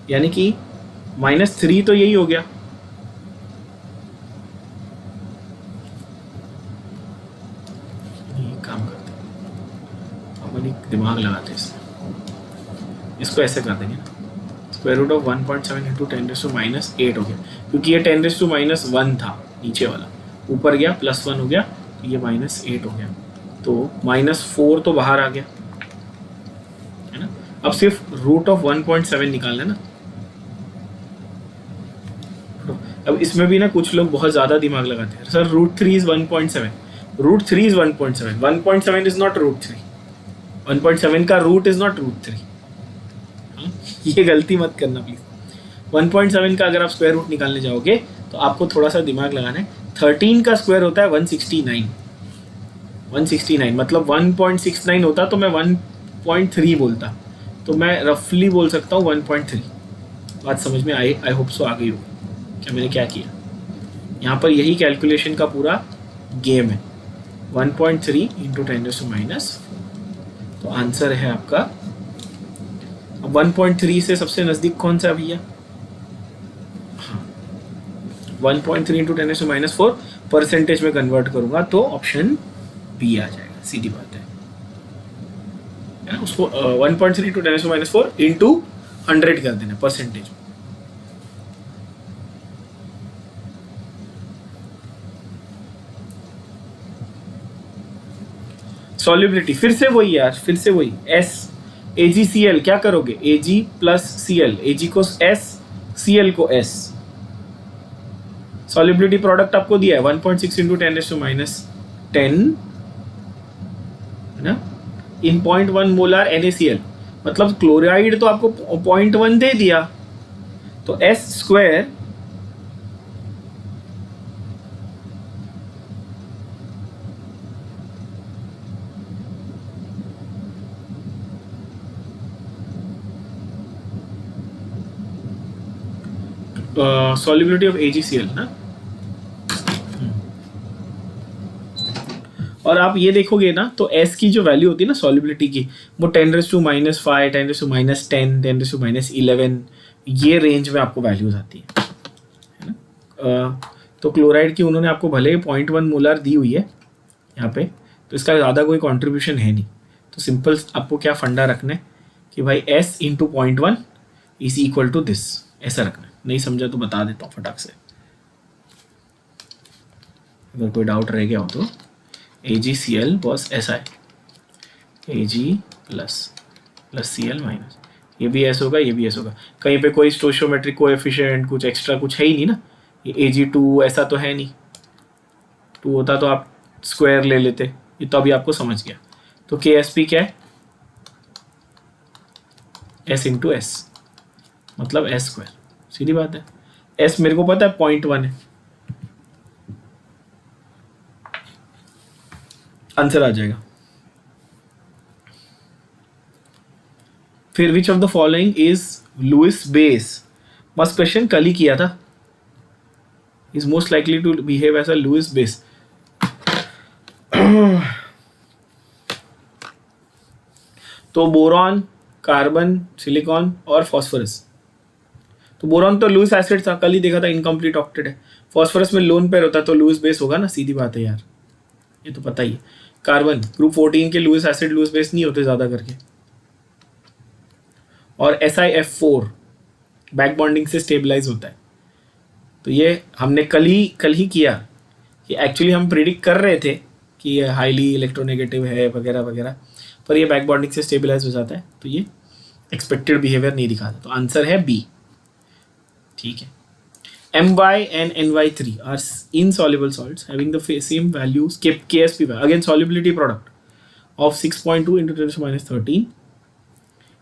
यानी कि -3 तो यही हो गया. ये काम करते हैं अपन, दिमाग लगाते हैं इसमें, इसको ऐसे कर देंगे, square root of 1.7 into 10 to minus 8 हो गया, क्योंकि ये 10 to minus 1 था नीचे वाला, ऊपर गया +1 हो गया, तो ये -8 हो गया, तो -4 तो बाहर आ गया, है ना. अब सिर्फ रूट ऑफ 1.7 निकालना है ना. अब इसमें भी ना कुछ लोग बहुत ज़्यादा दिमाग लगाते हैं, sir √3 is 1.7, √3 is 1.7, 1.7 is not √3, 1.7 का रूट इज नॉट √3. ये गलती मत करना प्लीज़. 1.7 का अगर आप स्क्वायर रूट निकालने जाओगे तो आपको थोड़ा सा दिमाग लगाना है. 13 का स्क्वायर होता है 169, 169 मतलब 1.69 होता तो मैं 1.3 बोलता, तो मैं रफली बोल सकता हूँ 1.3. बात समझ में आई होप सो आ गई हो क्या मैंने क्या किया यहाँ पर. यही कैलकुलेशन का पूरा गेम है. 1.3 इंटू 10 to minus 4, तो आंसर है आपका. अब 1.3 से सबसे नज़दीक कौन सा भैया, 1.3 इंटू 10 to minus 4 परसेंटेज में कन्वर्ट करूंगा तो ऑप्शन बी आ जाएगा, सीधी बात है ना. उसको 1.3 इंटू 10 to minus 4 इंटू 100 कर देना परसेंटेज. सॉल्युबिलिटी फिर से वही यार, फिर से वही, एस AgCl क्या करोगे, Ag प्लस Cl, Ag को S, Cl को S. सॉल्युबिलिटी प्रोडक्ट आपको दिया है 1.6 इंटू 10 to minus 10, है ना, इन 0.1 मोलार NaCl, मतलब क्लोराइड तो आपको 0.1 दे दिया, तो S square solubility of AgCl ना. और आप ये देखोगे ना तो S की जो वैल्यू होती है ना सॉल्युबिलिटी की, वो 10 to minus 5, 10 to minus 10, 10 to minus 11, ये रेंज में आपको वैल्यूज आती है ना. तो क्लोराइड की उन्होंने आपको भले 0.1 मोलार दी हुई है यहाँ पे, तो इसका ज़्यादा कोई कंट्रीब्यूशन है नहीं. तो सिंपल आपको क्या फंडा रखना है कि भाई S into 0.1 is equal to this, ऐसा रखना है. नहीं समझा तो बता देता हूँ फटाक से, अगर कोई डाउट रह गया हो तो. AgCl was SI, Ag plus Cl minus, ये भी S होगा, ये भी S होगा. कहीं पे कोई स्टोइचियोमेट्रिक कोएफिशिएंट कुछ एक्स्ट्रा कुछ है ही नहीं ना. ये Ag2 ऐसा तो है नहीं, 2 होता तो आप स्क्वायर ले लेते. ये तो अभी आपको समझ गया. तो KSP क्या है, S इंटू S मतलब S स्क्वायर, सीधी बात है. S मेरे को पता है 0.1 है, आंसर आ जाएगा. फिर which of the following is Lewis base, मस्त क्वेश्चन कल ही किया था. Is most likely to behave as a Lewis base. तो बोरॉन, कार्बन, सिलिकॉन और फॉस्फोरस. तो बोरॉन तो लुइस एसिड था, कल ही देखा था, इनकम्प्लीट ऑक्टेट है. फॉस्फोरस में लोन पेयर होता है तो लुइस बेस होगा ना, सीधी बात है यार, ये तो पता ही है. कार्बन ग्रुप 14 के लुइस एसिड लुइस बेस नहीं होते ज़्यादा करके. और SiF4 बैक बॉन्डिंग से स्टेबलाइज होता है. तो ये हमने कल ही किया ये एक्चुअली हम प्रिडिक्ट कर रहे थे कि ये हाईली इलेक्ट्रोनेगेटिव है वगैरह वगैरह, पर ये बैक बॉन्डिंग से स्टेबलाइज हो जाता है, तो ये एक्सपेक्टेड बिहेवियर नहीं दिखाता, तो आंसर है बी। ठीक है। My and NY3 are insoluble salts having the same values KSPY. Again solubility product of 6.2 into 10⁻13.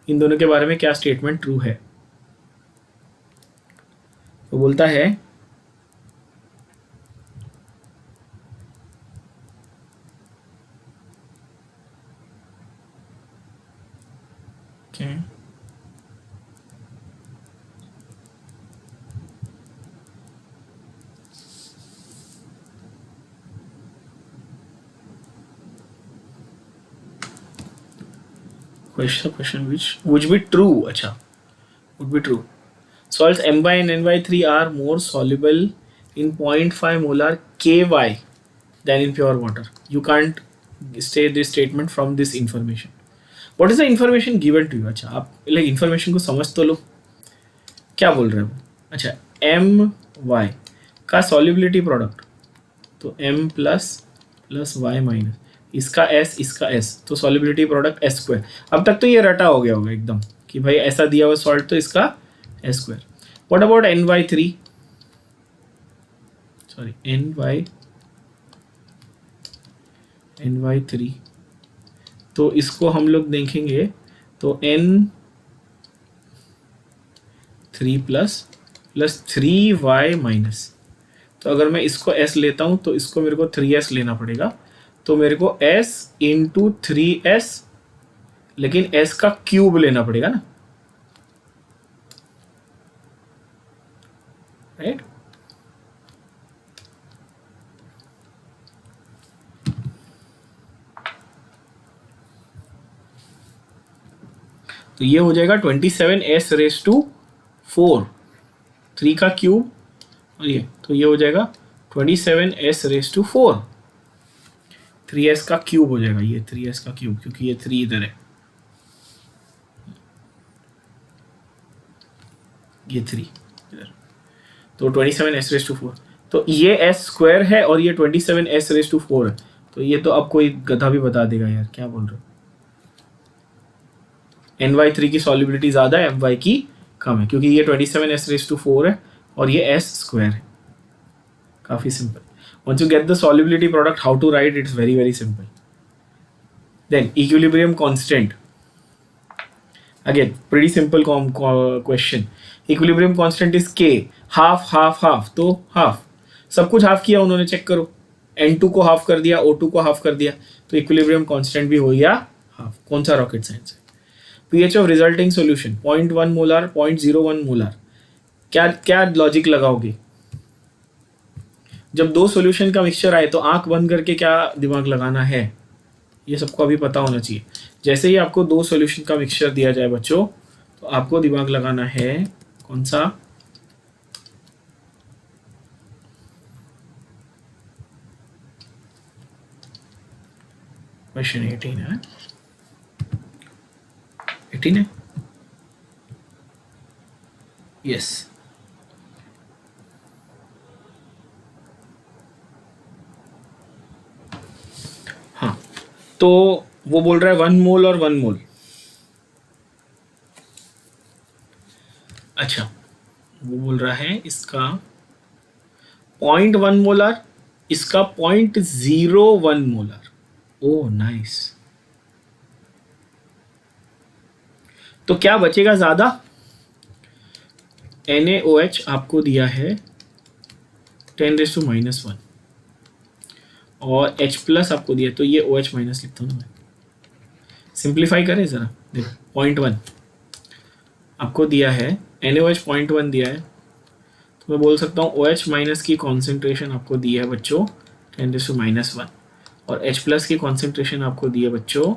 इन दोनों के बारे में क्या स्टेटमेंट ट्रू है? तो बोलता है okay. Question which would be true. अच्छा, would be true. Salts My and NY3 are more soluble in 0.5 molar KY than in pure water. You can't say this statement from this information. What is the information given to you? अच्छा, आप like information को समझ तो लो, क्या बोल रहे हो? अच्छा, My का solubility product तो M प्लस Y माइनस, इसका S इसका S, तो सॉल्युबिलिटी प्रोडक्ट S स्क्वायर। अब तक तो ये रटा हो गया होगा एकदम कि भाई ऐसा दिया हुआ सॉल्ट तो इसका S square. What about NY3, sorry NY3, तो इसको हम लोग देखेंगे तो N3 प्लस 3Y माइनस, तो अगर मैं इसको S लेता हूं तो इसको मेरे को 3S लेना पड़ेगा, तो मेरे को S इंटू 3S, लेकिन S का क्यूब लेना पड़ेगा ना, राइट? तो ये हो जाएगा 27S रेस टू 4, 3 का क्यूब, और ये तो ये हो जाएगा 27S रेस टू 4, 3S का क्यूब हो जाएगा, ये 3S का क्यूब, क्योंकि ये 3 इधर है, ये 3 इधर, तो 27S रेस टू 4, तो ये S स्क्वायर है और ये 27S रेस टू 4 है, तो ये तो अब कोई गधा भी बता देगा यार, क्या बोल रहे हो? NY3 की सॉल्युबिलिटी ज़्यादा है, My की कम है, क्योंकि ये 27S रेस टू 4 है और ये S स्क्वायर है। काफ़ी simple. Once you get the solubility product, how to write it's very simple. Then equilibrium constant. Again, pretty simple question. Equilibrium constant is K. Half. तो half. सब कुछ half किया उन्होंने, चेक करो। N2 को half कर दिया, O2 को हाफ कर दिया, तो इक्विलिब्रियम कांस्टेंट भी हो गया हाफ। कौन सा रॉकेट साइंस है? pH of resulting solution 0.1 molar, 0.01 molar. क्या लॉजिक लगाओगे? जब दो सॉल्यूशन का मिक्सचर आए तो आंख बंद करके क्या दिमाग लगाना है, ये सबको अभी पता होना चाहिए। जैसे ही आपको दो सॉल्यूशन का मिक्सचर दिया जाए बच्चों, तो आपको दिमाग लगाना है कौन सा? क्वेश्चन 18 है, 18 है, यस। हाँ, तो वो बोल रहा है 1 मोल और 1 मोल। अच्छा, वो बोल रहा है इसका 0.1 मोलर, इसका 0.01 मोलर। Oh nice. तो क्या बचेगा ज्यादा? NaOH आपको दिया है 10⁻⁻1 और H प्लस आपको दिया, तो ये OH माइनस लिखता हूँ ना मैं। सिंप्लीफाई करें जरा, देखो 0.1 आपको दिया है, NaOH 0.1 दिया है, तो मैं बोल सकता हूँ OH माइनस की कॉन्सेंट्रेशन आपको दी है बच्चों 10⁻⁻1 और H प्लस की कॉन्सेंट्रेशन आपको दी है बच्चों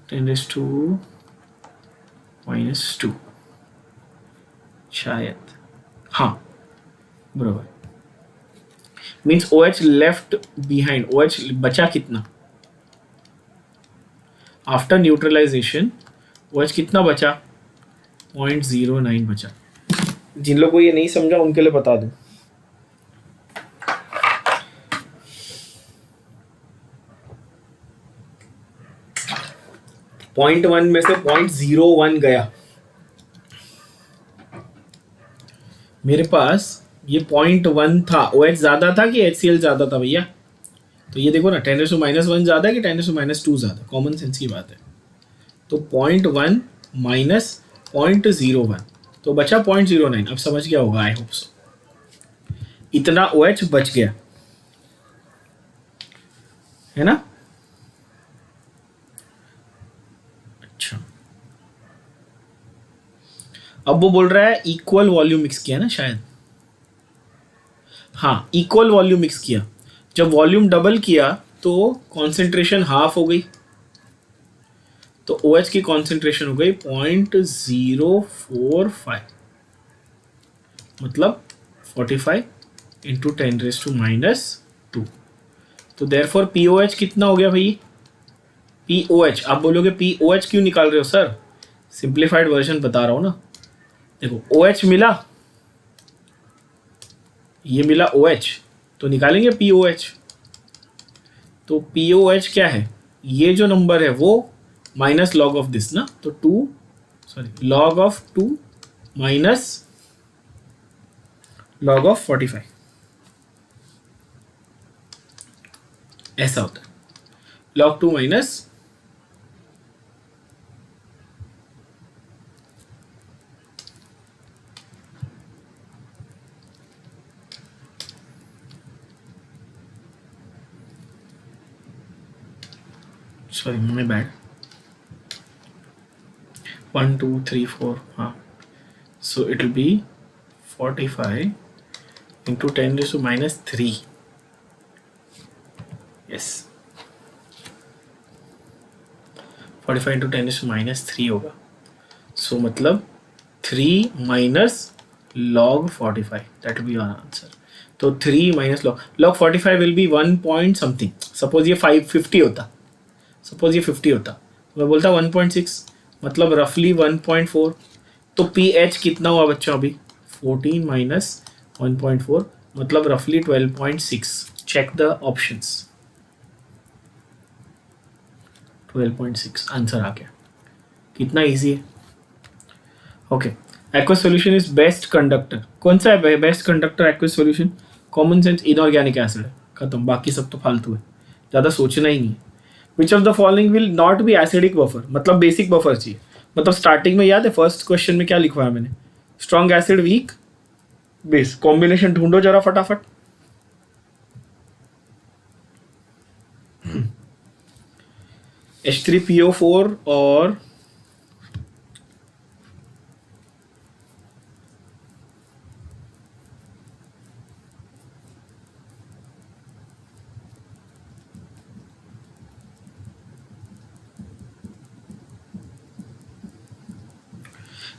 10⁻⁻2 शायद, हाँ बराबर। Means OH left behind, OH बचा कितना आफ्टर न्यूट्रलाइजेशन? OH कितना बचा? 0.09 बचा। जिन लोगों को ये नहीं समझा उनके लिए बता दूं, 0.1 में से 0.01 गया, मेरे पास ये 0.1 था, OH ज़्यादा था कि HCl ज़्यादा था भैया? तो ये देखो ना 10⁻⁻1 ज़्यादा कि 10⁻2 ज़्यादा, कॉमन सेंस की बात है। तो 0.1 माइनस 0.01 तो बचा 0.09। अब समझ गया होगा, आई होप सो। इतना OH बच गया है ना। अच्छा, अब वो बोल रहा है इक्वल वॉल्यूम मिक्स किया ना शायद। हाँ, इक्वल वॉल्यूम मिक्स किया। जब वॉल्यूम डबल किया तो कॉन्सेंट्रेशन हाफ हो गई, तो OH की कॉन्सेंट्रेशन हो गई 0.045, मतलब 45 इंटू 10⁻²। तो देयरफॉर POH कितना हो गया भाई? POH, आप बोलोगे POH क्यों निकाल रहे हो सर? सिंप्लीफाइड वर्जन बता रहा हूँ ना। देखो OH मिला, ये मिला OH, तो निकालेंगे POH। तो POH क्या है? ये जो नंबर है वो माइनस लॉग ऑफ दिस ना, तो log of 2 minus log of 45, ऐसा होता है। log 2 minus sorry my bad 1 2 3 4 हाँ, so it will be 45 into 10⁻³ yes, 45 into 10⁻³ होगा। so मतलब 3 minus log 45, that will be our answer। तो 3 minus log 45 will be 1 point something। Suppose ये 50 होता, suppose ये 50 होता, तो मैं बोलता 1.6, मतलब रफली 1.4। तो PH कितना हुआ बच्चों अभी? 14 माइनस 1.4, मतलब रफली 12.6। चेक द ऑप्शंस, 12.6 आंसर आ गया। कितना इजी है। Okay, aqueous solution is best conductor. कौन सा है best conductor aqueous solution? Common sense inorganic acid है, खत्म, बाकी सब तो फालतू है, ज़्यादा सोचना ही नहीं है। विच of the following will not be acidic buffer, मतलब बेसिक बफर चाहिए। मतलब स्टार्टिंग में याद है फर्स्ट क्वेश्चन में क्या लिखवाया मैंने? Strong acid weak base, combination ढूंढो जरा फटाफट। H3PO4 और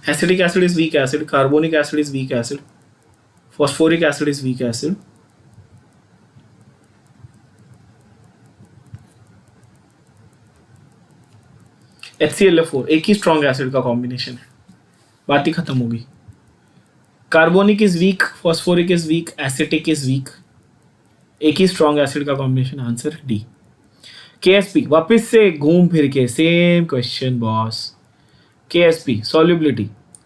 acetic acid is weak acid, carbonic acid is weak acid, phosphoric acid is weak acid, HClF4 एक ही स्ट्रॉन्ग एसिड का कॉम्बिनेशन है, बात ही खत्म होगी। Carbonic is weak, phosphoric is weak, acetic is weak, एक ही स्ट्रॉन्ग एसिड का combination, answer D. KSP वापस से घूम फिर के same question boss. KSP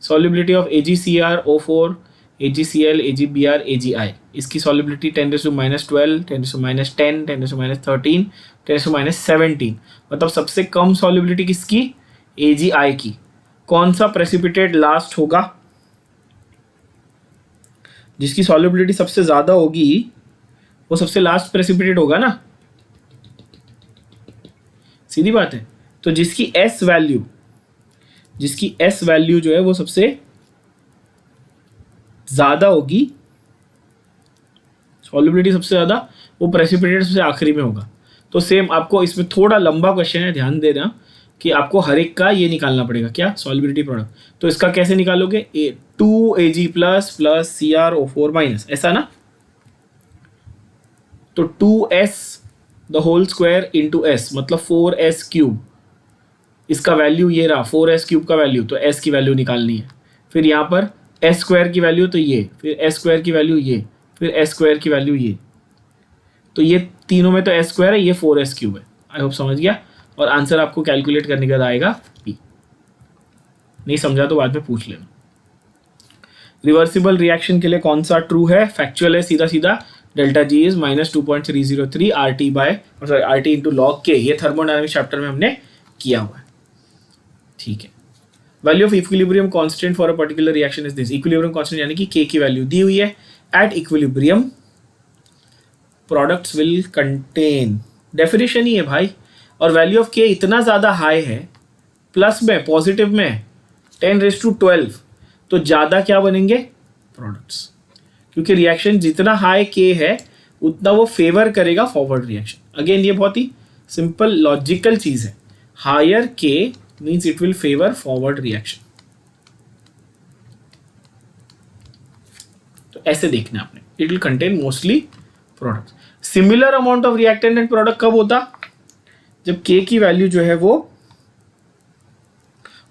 solubility of AgCrO4, AgCl, AgBr, AgI, इसकी solubility 10⁻12, 10⁻10, 10⁻13, 10⁻17, मतलब सबसे कम solubility किसकी? AgI की। कौन सा प्रेसिपिटेट लास्ट होगा? जिसकी solubility सबसे ज्यादा होगी वो सबसे लास्ट प्रेसिपिटेट होगा ना, सीधी बात है। तो जिसकी S वैल्यू जो है वो सबसे ज्यादा होगी, सॉल्युबिलिटी सबसे ज्यादा, वो प्रेसिपिटेट सबसे आखिरी में होगा। तो सेम आपको इसमें थोड़ा लंबा क्वेश्चन है, ध्यान देना कि आपको हर एक का ये निकालना पड़ेगा, क्या? Solubility product. तो इसका कैसे निकालोगे? 2Ag प्लस CrO4 माइनस, ऐसा ना। तो 2S the whole square into S, मतलब 4S क्यूब। इसका वैल्यू ये रहा 4S क्यूब का वैल्यू, तो S की वैल्यू निकालनी है। फिर यहाँ पर S स्क्वायर की वैल्यू तो ये, फिर S स्क्वायर की वैल्यू ये, फिर S स्क्वायर की वैल्यू ये। तो ये तीनों में तो S स्क्वायर है, ये 4S क्यूब है। आई होप समझ गया। और आंसर आपको कैलकुलेट करने के बाद आएगा पी। नहीं समझा तो बाद में पूछ लेना। रिवर्सिबल रिएक्शन के लिए कौन सा ट्रू है? फैक्चुअल है सीधा सीधा, delta G is -2.303 RT by RT into log K, ये थर्मोडायनामिक चैप्टर में हमने किया हुआ है। ठीक है, value of equilibrium constant for a particular reaction is this. Equilibrium constant यानी कि के की वैल्यू दी हुई है। At equilibrium products will contain, definition ही है भाई, और वैल्यू ऑफ के इतना ज़्यादा हाई है, प्लस में पॉजिटिव में 10⁻12, तो ज़्यादा क्या बनेंगे? प्रोडक्ट्स, क्योंकि रिएक्शन जितना हाई के है उतना वो फेवर करेगा फॉरवर्ड रिएक्शन। अगेन ये बहुत ही सिंपल लॉजिकल चीज़ है, हायर के means it will favour forward reaction. तो ऐसे देखना आपने, it will contain mostly product. Similar amount of reactant and product कब होता? जब के की वैल्यू जो है वो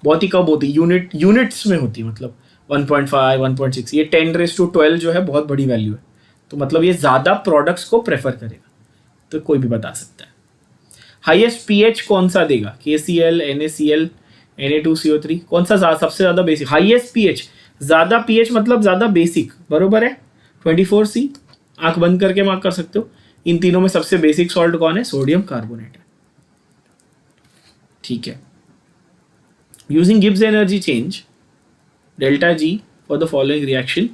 बहुत ही कम होती, यूनिट्स में होती, मतलब 1.5 1.6, ये 10⁻12 जो है बहुत बड़ी वैल्यू है, तो मतलब ये ज़्यादा प्रोडक्ट्स को प्रेफर करेगा। तो कोई भी बता सकता है। हाईएस्ट पीएच कौन सा देगा? KCl, NaCl, Na2CO3, कौन सा सबसे ज़्यादा बेसिक? हाईएस्ट पीएच, ज़्यादा पीएच मतलब ज़्यादा बेसिक, बरोबर है। 24C, आंख बंद करके मार्क कर सकते हो। इन तीनों में सबसे बेसिक सॉल्ट कौन है? सोडियम कार्बोनेट है। ठीक है, using Gibbs energy change delta G for the following reaction,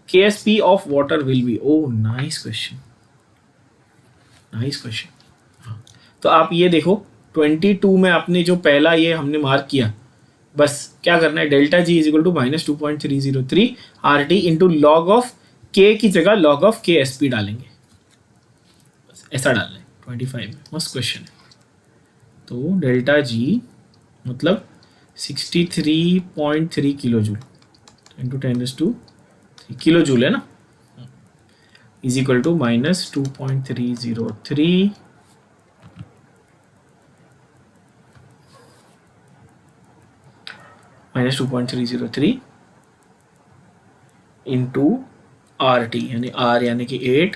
KSP of water will be. Oh nice question, nice question. तो आप ये देखो 22 में आपने जो पहला ये हमने मार्क किया, बस क्या करना है, delta G is equal to -2.303 RT into log of K की जगह लॉग ऑफ KSP डालेंगे, बस ऐसा डालना है 25 में। मस्त क्वेश्चन है। तो डेल्टा जी मतलब 63.3 kilo joule into 10⁻3 kilo joule है ना, is equal to -2.303 -2.303 into RT, यानी R यानी कि 8,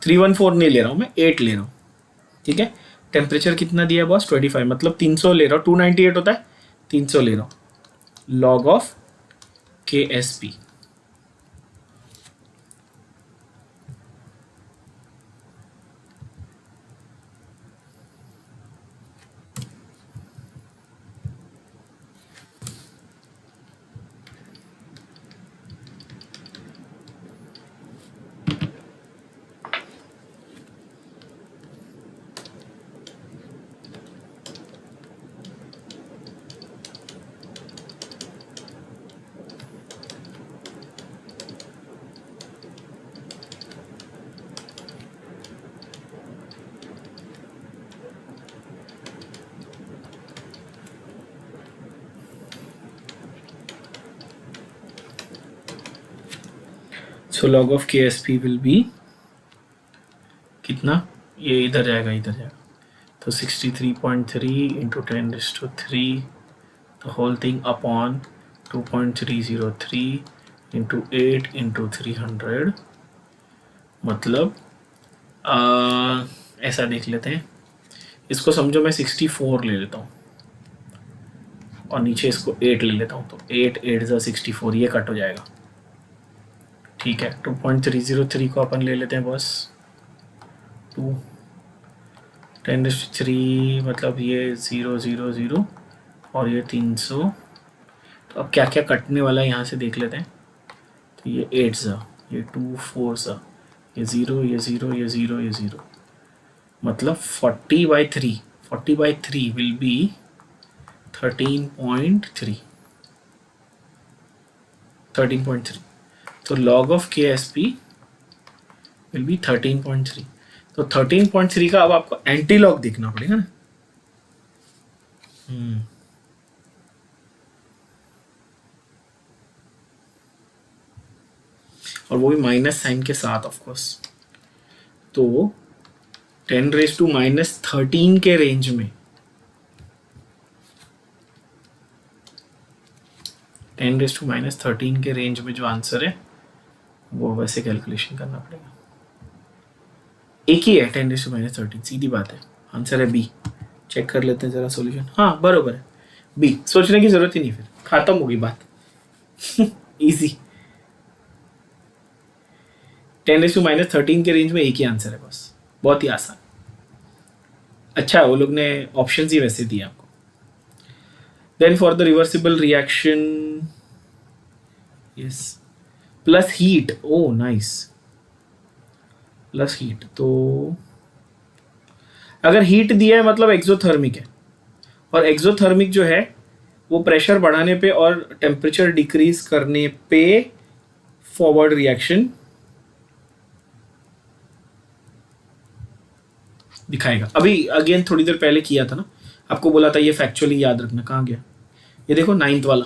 314 नहीं ले रहा हूँ मैं, 8 ले रहा हूँ। ठीक है, टेम्परेचर कितना दिया है बॉस? 25, मतलब 300 ले रहा हूँ। 298 होता है, 300 ले रहा हूँ, log of KSP। So log of KSP will be कितना? ये इधर जाएगा, इधर जाएगा, तो 63.3 इंटू 10⁻3 the whole thing upon 2.303 into 8 into 300, मतलब ऐसा देख लेते हैं, इसको समझो मैं 64 ले लेता हूँ और नीचे इसको 8 ले लेता हूँ, तो 8 8 ज़ा 64, ये कट हो जाएगा। ठीक है, 2.303 को अपन ले लेते हैं बस, 2 10⁻3 मतलब ये 0 0 0 और ये 300। तो अब क्या क्या कटने वाला है यहाँ से देख लेते हैं। तो ये 8 सा, ये 2 4 सा, ये 0 ये 0 ये 0 ये 0, मतलब 40/3, 40/3 विल बी 13.3, 13.3। तो log of KSP will B 13.3। तो 13.3 का अब आपको एंटी लॉग देखना पड़ेगा ना। और वो भी माइनस साइन के साथ ऑफ कोर्स। तो 10⁻−13 के रेंज में, 10⁻−13 के रेंज में जो आंसर है वो वैसे कैलकुलेशन करना पड़ेगा। एक ही है 10⁻13, सीधी बात है, आंसर है बी चेक कर लेते हैं जरा सॉल्यूशन। हाँ बरोबर है, बी, सोचने की जरूरत ही नहीं, फिर खत्म होगी बात। इजी। 10⁻13 के रेंज में एक ही आंसर है बस, बहुत ही आसान। अच्छा वो लोग ने ऑप्शन ही वैसे दिए आपको। Then for the reversible reaction, yes, plus heat, oh nice, plus heat, तो अगर हीट दिया है मतलब एक्सोथर्मिक है, और एक्सोथर्मिक जो है वो प्रेशर बढ़ाने पे और टेम्परेचर डिक्रीज करने पे फॉरवर्ड रिएक्शन दिखाएगा। अभी अगेन थोड़ी देर पहले किया था ना, आपको बोला था ये फैक्चुअली याद रखना, कहाँ गया ये, देखो 9th वाला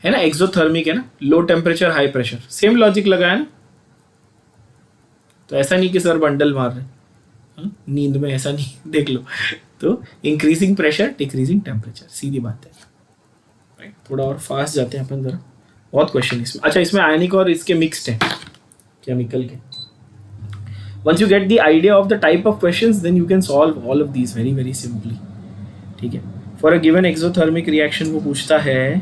है ना, एक्सोथर्मिक है ना, low temperature high pressure, same logic लगाया ना। तो ऐसा नहीं कि सर बंडल मार रहे नींद में, ऐसा नहीं, देख लो। तो इंक्रीजिंग प्रेशर डिक्रीजिंग टेम्परेचर, सीधी बात है। राइट, थोड़ा और फास्ट जाते हैं अपन जरा, बहुत क्वेश्चन इसमें। अच्छा इसमें आयनिक और इसके मिक्स्ड है केमिकल के। Once you get the idea of the type of questions, then you can solve all of these very very simply. ठीक है, for a given exothermic reaction वो पूछता है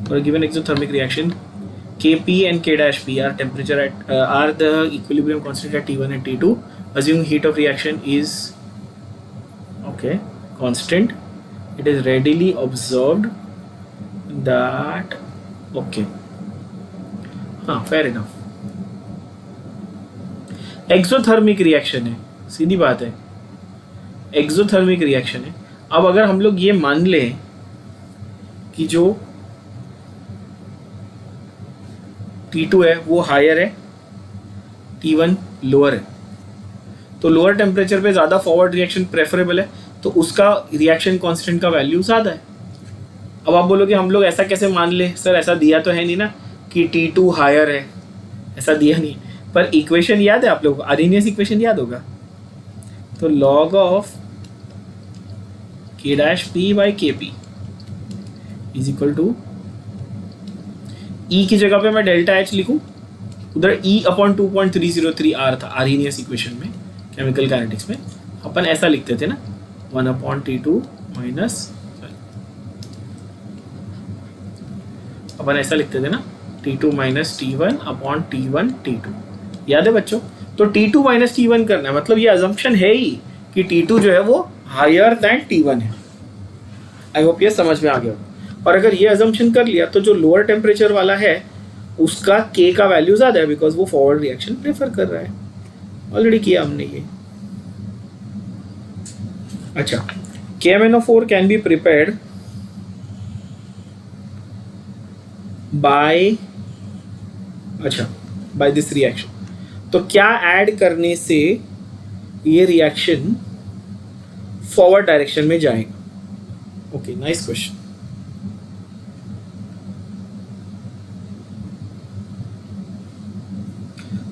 for a given exothermic reaction, Kp and K-P are temperature at are the equilibrium constant at T1 and T2. Assuming heat of reaction is okay constant, it is readily observed that okay, हाँ fair enough, exothermic reaction है, सीधी बात है, exothermic reaction है। अब अगर हम लोग ये मान लें कि जो T2 है वो हायर है, T1 लोअर है, तो लोअर टेम्परेचर पे ज़्यादा फॉरवर्ड रिएक्शन प्रेफरेबल है, तो उसका रिएक्शन कांस्टेंट का वैल्यू ज़्यादा है। अब आप बोलोगे हम लोग ऐसा कैसे मान ले सर, ऐसा दिया तो है नहीं ना कि T2 हायर है, ऐसा दिया नहीं, पर इक्वेशन याद है आप लोगों को, आर्हेनियस इक्वेशन याद होगा। तो log of K'(P/Kp) is equal to E की जगह पे मैं डेल्टा H लिखूं, उधर E/2.303 R था आर्हेनियस इक्वेशन में, केमिकल काइनेटिक्स में अपन ऐसा लिखते थे ना, 1/T2 माइनस, अपन ऐसा लिखते थे ना, T2 माइनस T1/T1 T2, याद है बच्चों। तो T2 माइनस T1 करना है, मतलब ये अजम्पशन है ही कि T2 जो है वो हायर दैन T1 है। आई होप ये समझ में आ गया। और अगर ये अजम्पशन कर लिया तो जो लोअर टेम्परेचर वाला है उसका K का वैल्यू ज़्यादा है, बिकॉज वो फॉरवर्ड रिएक्शन प्रेफर कर रहा है। ऑलरेडी किया हमने ये। अच्छा, KMnO4 can be prepared by, अच्छा बाय दिस रिएक्शन, तो क्या ऐड करने से ये रिएक्शन फॉरवर्ड डायरेक्शन में जाएगा। Okay, nice question.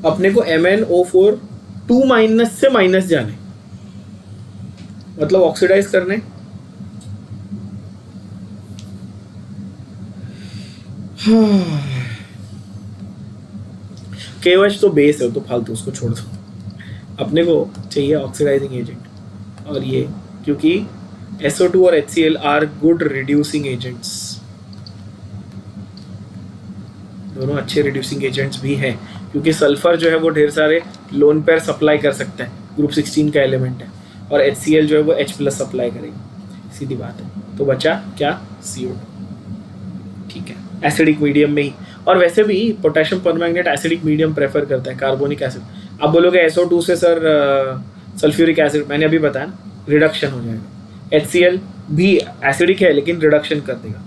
अपने को MnO4 2 माइनस से माइनस जाने, मतलब ऑक्सीडाइज करने। KOH तो बेस है, तो फालतू उसको छोड़ दो। अपने को चाहिए ऑक्सीडाइजिंग एजेंट, और ये क्योंकि SO2 और HCl are good reducing agents, दोनों अच्छे रिड्यूसिंग एजेंट्स भी हैं, क्योंकि सल्फर जो है वो ढेर सारे लोन पेयर सप्लाई कर सकता है, ग्रुप 16 का एलिमेंट है, और HCl जो है वो H+ सप्लाई करेगी, सीधी बात है। तो बचा क्या, CO2, ठीक है, एसिडिक मीडियम में ही। और वैसे भी potassium permanganate acidic medium prefer करता है, कार्बोनिक एसिड। आप बोलोगे SO2 से सर सल्फ्यूरिक एसिड, मैंने अभी बताया ना, रिडक्शन हो जाएगा। HCl भी एसिडिक है लेकिन रिडक्शन कर देगा,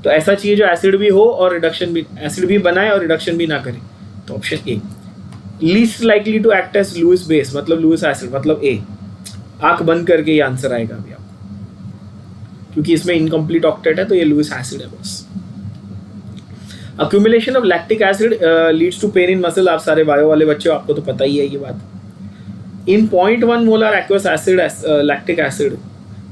तो ऐसा चाहिए जो एसिड भी हो और रिडक्शन भी, एसिड भी बनाए और रिडक्शन भी ना करे। तो option A, least likely to act as Lewis base, मतलब लुइस एसिड, मतलब ए। आंख बंद करके ये आंसर आएगा अभी आपको, क्योंकि इसमें इनकम्प्लीट ऑक्टेट है, तो ये लुइस एसिड है बस। Accumulation of lactic acid leads to pain in muscle, आप सारे बायो वाले बच्चे हो, आपको तो पता ही है ये बात। इन 0.1 molar aqueous acid lactic acid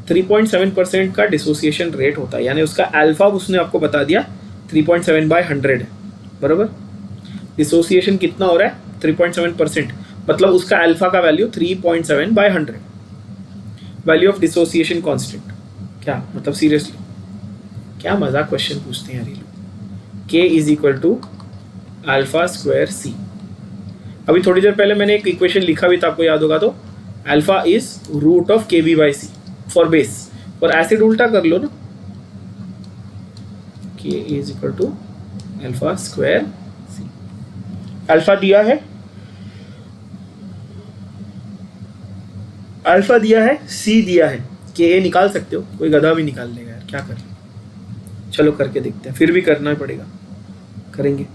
3.7% का डिसोसिएशन रेट होता है, यानी उसका अल्फा उसने आपको बता दिया 3.7/100 है, बराबर। डिसोसिएशन कितना हो रहा है 3.7%, मतलब उसका अल्फा का value 3.7 by 100। Value of dissociation constant, क्या मतलब सीरियसली क्या मजाक क्वेश्चन पूछते हैं यार ये लोग। K is equal to alpha square C. अभी थोड़ी देर पहले मैंने एक इक्वेशन लिखा भी था, आपको याद होगा तो, alpha is root of K B by C for base, और एसिड उल्टा कर लो ना, K is equal to alpha square C. Alpha दिया है, अल्फा दिया है, सी दिया है, के ए निकाल सकते हो, कोई गधा भी निकाल लेगा यार, क्या कर। चलो करके देखते हैं, फिर भी करना पड़ेगा, करेंगे।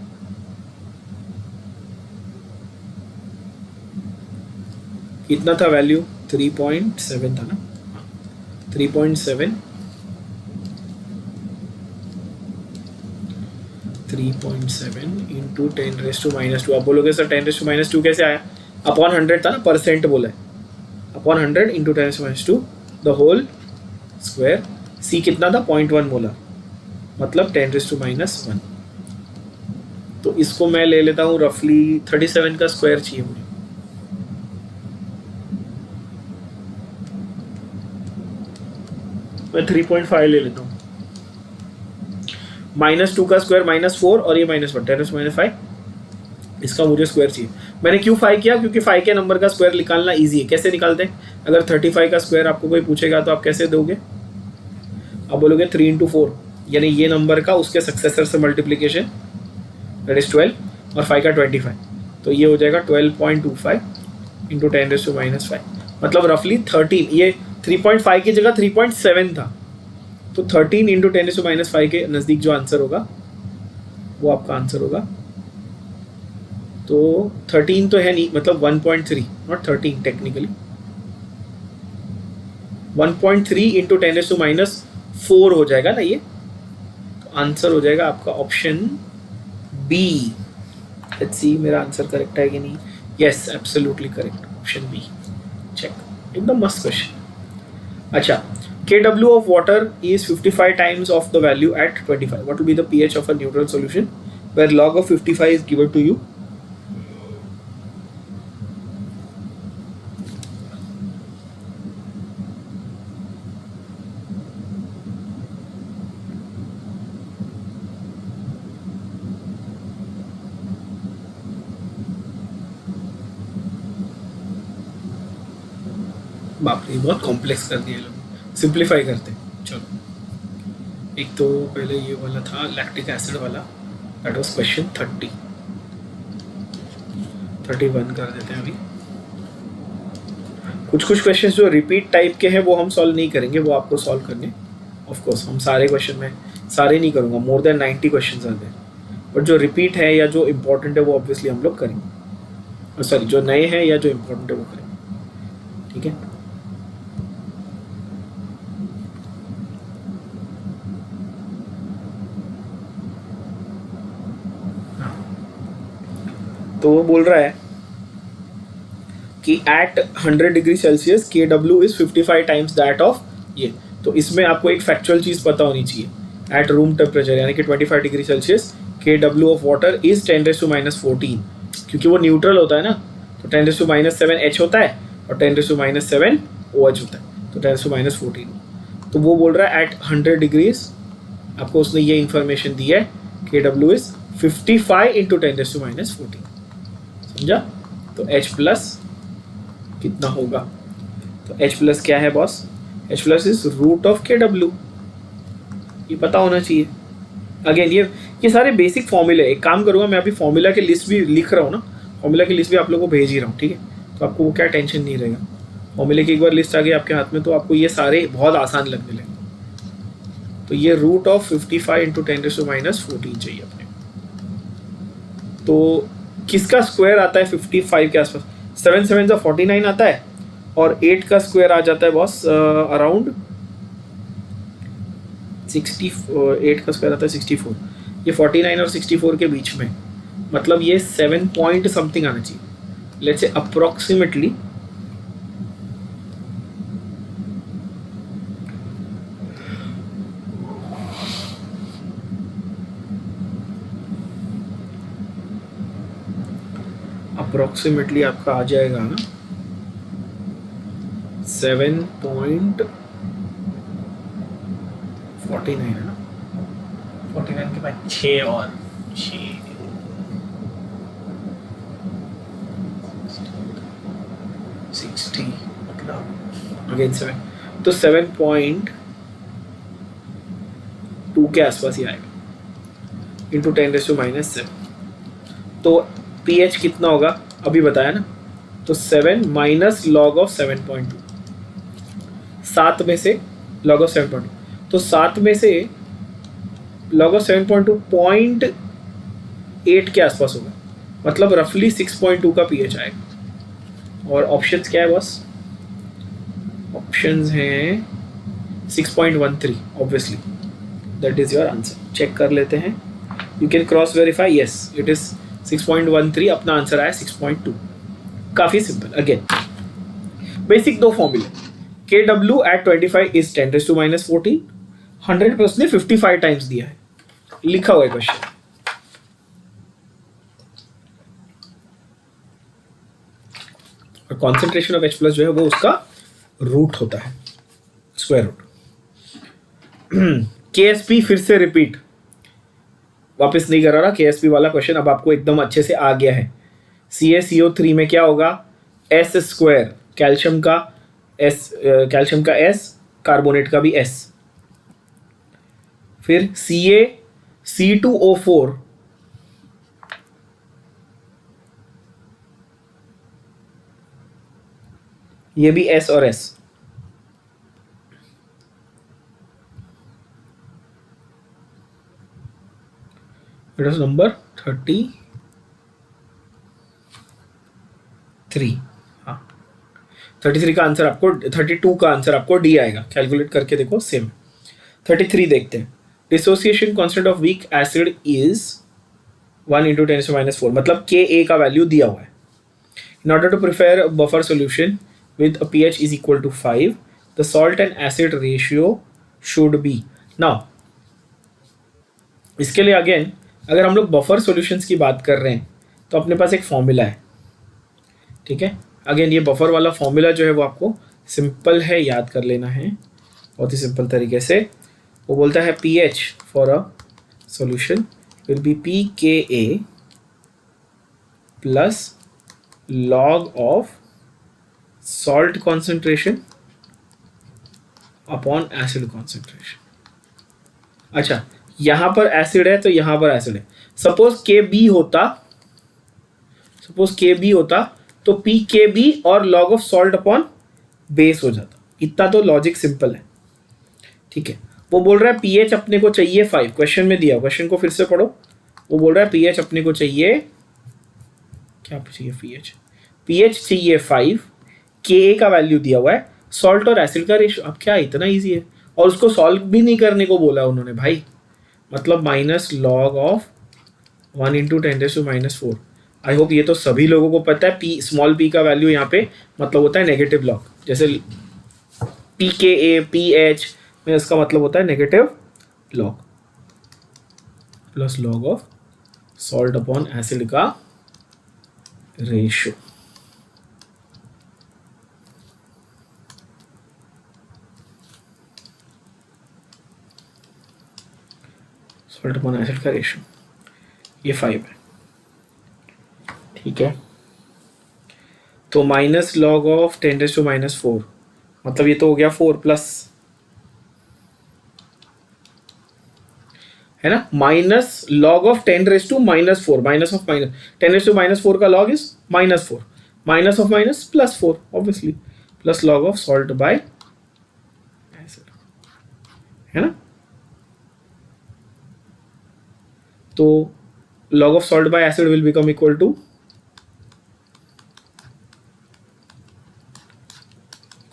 कितना था वैल्यू 3.7 था ना, 3.7 इंटू 10⁻²। आप बोलोगे सर 10⁻² कैसे आया, अपॉन 100 था ना, परसेंट बोला है, upon 100 into 10⁻² the whole square. C कितना था 0.1 मोलर, मतलब 10⁻⁻1। तो इसको मैं ले लेता हूँ रफली 37 का स्क्वायर चाहिए मुझे। मैं 3.5 ले लेता हूँ, -2 का स्क्वायर -4 और ये -1 10⁻⁵। इसका मुझे स्क्वायर चाहिए। मैंने क्यों 5 किया, क्योंकि 5 के नंबर का स्क्वायर निकालना इजी है। कैसे निकालते हैं, अगर 35 का स्क्वायर आपको कोई पूछेगा तो आप कैसे दोगे, आप बोलोगे 3 इंटू 4, यानी ये नंबर का उसके सक्सेसर से मल्टीप्लीकेशन, दैट इज 12, और 5 का 25, तो ये हो जाएगा 12.25 इंटू 10⁻⁵, मतलब रफली 13। ये 3.5 की जगह 3.7 था, तो 13 इंटू 10⁻⁵ के नज़दीक जो आंसर होगा वो आपका आंसर होगा। तो 13 तो है नहीं, मतलब 1.3, नॉट 13 टेक्निकली, 1.3 इंटू 10⁻⁴ हो जाएगा ना ये, तो आंसर हो जाएगा आपका ऑप्शन बी। लेट्स सी मेरा आंसर करेक्ट है कि नहीं। Yes, absolutely correct, option B, check, एकदम मस्त क्वेश्चन। अच्छा, Kw of water is 55 times of the value at 25. What will be the pH of a neutral solution where log of 55 is given to you? बाप रे, बहुत complex कर दिए लोग, simplify करते। चलो, एक तो पहले ये वाला था लैक्टिक एसिड वाला, दैट वाज क्वेश्चन 31 कर देते हैं अभी। कुछ क्वेश्चंस जो रिपीट टाइप के हैं वो हम सॉल्व नहीं करेंगे, वो आपको सॉल्व करने। ऑफ कोर्स हम सारे क्वेश्चन में सारे नहीं करूँगा, मोर देन 90 क्वेश्चन आते हैं, बट जो रिपीट है या जो इम्पोर्टेंट है वो ऑब्वियसली हम लोग करेंगे, सॉरी जो नए हैं या जो इम्पोर्टेंट है वो करेंगे, ठीक है। तो वो बोल रहा है कि at 100 degree Celsius Kw is 55 times that of ये। तो इसमें आपको एक फैक्चुअल चीज़ पता होनी चाहिए। एट रूम टेम्परेचर यानी कि 25 degree Celsius Kw of water is 10⁻⁴, क्योंकि वो न्यूट्रल होता है ना, तो 10⁻⁷ H होता है और 10⁻⁷ OH होता है, तो 10⁻⁴। तो वो बोल रहा है एट 100 डिग्रीज आपको उसने ये इन्फॉर्मेशन दी है, Kw इज 55 इंटू 10⁻⁴, समझा। तो H प्लस कितना होगा, तो H प्लस क्या है boss, H plus is root of Kw, ये पता होना चाहिए। अगेन ये सारे बेसिक फॉर्मूले। एक काम करूँगा मैं, अभी फॉर्मूला की लिस्ट भी लिख रहा हूँ ना, फॉर्मूला की लिस्ट भी आप लोगों को भेज ही रहा हूँ, ठीक है। तो आपको वो क्या टेंशन नहीं रहेगा, फॉर्मूले की एक बार लिस्ट आ गई आपके हाथ में तो आपको ये सारे बहुत आसान लगने लगेंगे। तो ये रूट ऑफ 55 इंटू 10⁻⁴ चाहिए अपने। तो किसका स्क्वायर आता है 55 के आसपास, 7 7 का 49 आता है, और 8 का स्क्वायर आ जाता है बॉस अराउंड 8 का स्क्वायर आता है 64। ये 49 और 64 के बीच में, मतलब ये 7 पॉइंट समथिंग आना चाहिए, लेट्स से अप्रोक्सीमेटली। अप्रोक्सीमेटली आपका आ जाएगा 7.49 है ना। 49 के बाद 6 और 6 60 मतलब अगेन 7, तो 7.2 के आसपास ही आएगा इंटू 10⁻⁻7। तो pH कितना होगा अभी बताया ना, तो 7 माइनस लॉग ऑफ 7.2, 7 में से लॉग ऑफ 7.2, तो 7 में से लॉग ऑफ 7.2 0.8 के आसपास होगा, मतलब रफली 6.2 का pH आएगा। और ऑप्शंस क्या है बस, ऑप्शंस हैं 6.13 obviously, that is your answer. Check कर लेते हैं, you can cross verify, yes it is 6.13, अपना आंसर आया 6.2। काफ़ी सिंपल। अगेन बेसिक दो फॉर्मूले, के डब्ल्यू एट 25 इज 10⁻14, 100 पे उसने 55 टाइम्स दिया है, लिखा हुआ है क्वेश्चन। और कॉन्सेंट्रेशन ऑफ H प्लस जो है वो उसका रूट होता है, स्क्वायर रूट। KSP फिर से रिपीट, वापस नहीं कर रहा ना KSP वाला क्वेश्चन, अब आपको एकदम अच्छे से आ गया है। CaCO3 में क्या होगा, S स्क्वायर, कैल्शियम का S, कार्बोनेट का भी S, फिर CaC2O4 ये भी S और S, इट इज नंबर 33। हाँ 33 का आंसर आपको, 32 का आंसर आपको डी आएगा, कैलकुलेट करके देखो सेम। 33 देखते हैं, dissociation constant of weak acid is 1 × 10⁻⁴, मतलब Ka का वैल्यू दिया हुआ है। In order to prepare buffer solution with a pH is equal to 5, the salt and acid ratio should be। now इसके लिए अगेन अगर हम लोग बफर सॉल्यूशंस की बात कर रहे हैं तो अपने पास एक फॉर्मूला है, ठीक है। अगेन ये बफर वाला फॉर्मूला जो है वो आपको सिंपल है, याद कर लेना है बहुत ही सिंपल तरीके से। वो बोलता है pH for a solution will be pKa plus log of salt concentration upon acid concentration. अच्छा यहां पर एसिड है तो यहां पर एसिड है, सपोज Kb होता तो pKb और log of salt upon base हो जाता। इतना तो लॉजिक सिंपल है, ठीक है। वो बोल रहा है pH अपने को चाहिए 5, क्वेश्चन में दिया, क्वेश्चन को फिर से पढ़ो। वो बोल रहा है pH अपने को चाहिए, क्या चाहिए, pH चाहिए 5, Ka का वैल्यू दिया हुआ है, सॉल्ट और एसिड का रेशियो, अब क्या इतना इजी है, और उसको सॉल्व भी नहीं करने को बोला उन्होंने भाई, मतलब minus log of 1 × 10⁻⁴। I hope ये तो सभी लोगों को पता है, p स्मॉल p का वैल्यू यहाँ पे मतलब होता है नेगेटिव लॉग, जैसे pKa pH में इसका मतलब होता है negative log plus log of salt upon acid का रेशियो। सॉल्ट अपॉन एसिड का रेशियो ये 5 है, ठीक है। तो माइनस लॉग ऑफ 10⁻⁴, मतलब ये तो हो गया 4 प्लस, है ना, minus log of 10⁻⁻⁴, minus of minus 10⁻⁴ का log is -4, minus of minus +4 obviously, plus log of salt bye acid, है ना। तो log of salt by acid will become equal to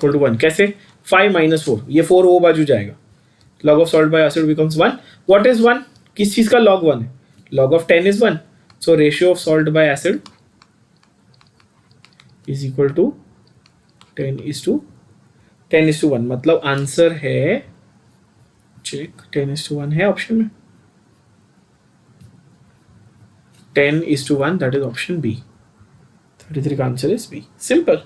1। कैसे, 5 - 4, ये 4 वो बाजू जाएगा, log of salt by acid becomes 1। what is 1, किस चीज का log 1 है, log of 10 is 1, so ratio of salt by acid is equal to 10:1, मतलब आंसर है, चेक, 10:1 है ऑप्शन में, 10:1, that is option B। 33 का answer is B. Simple.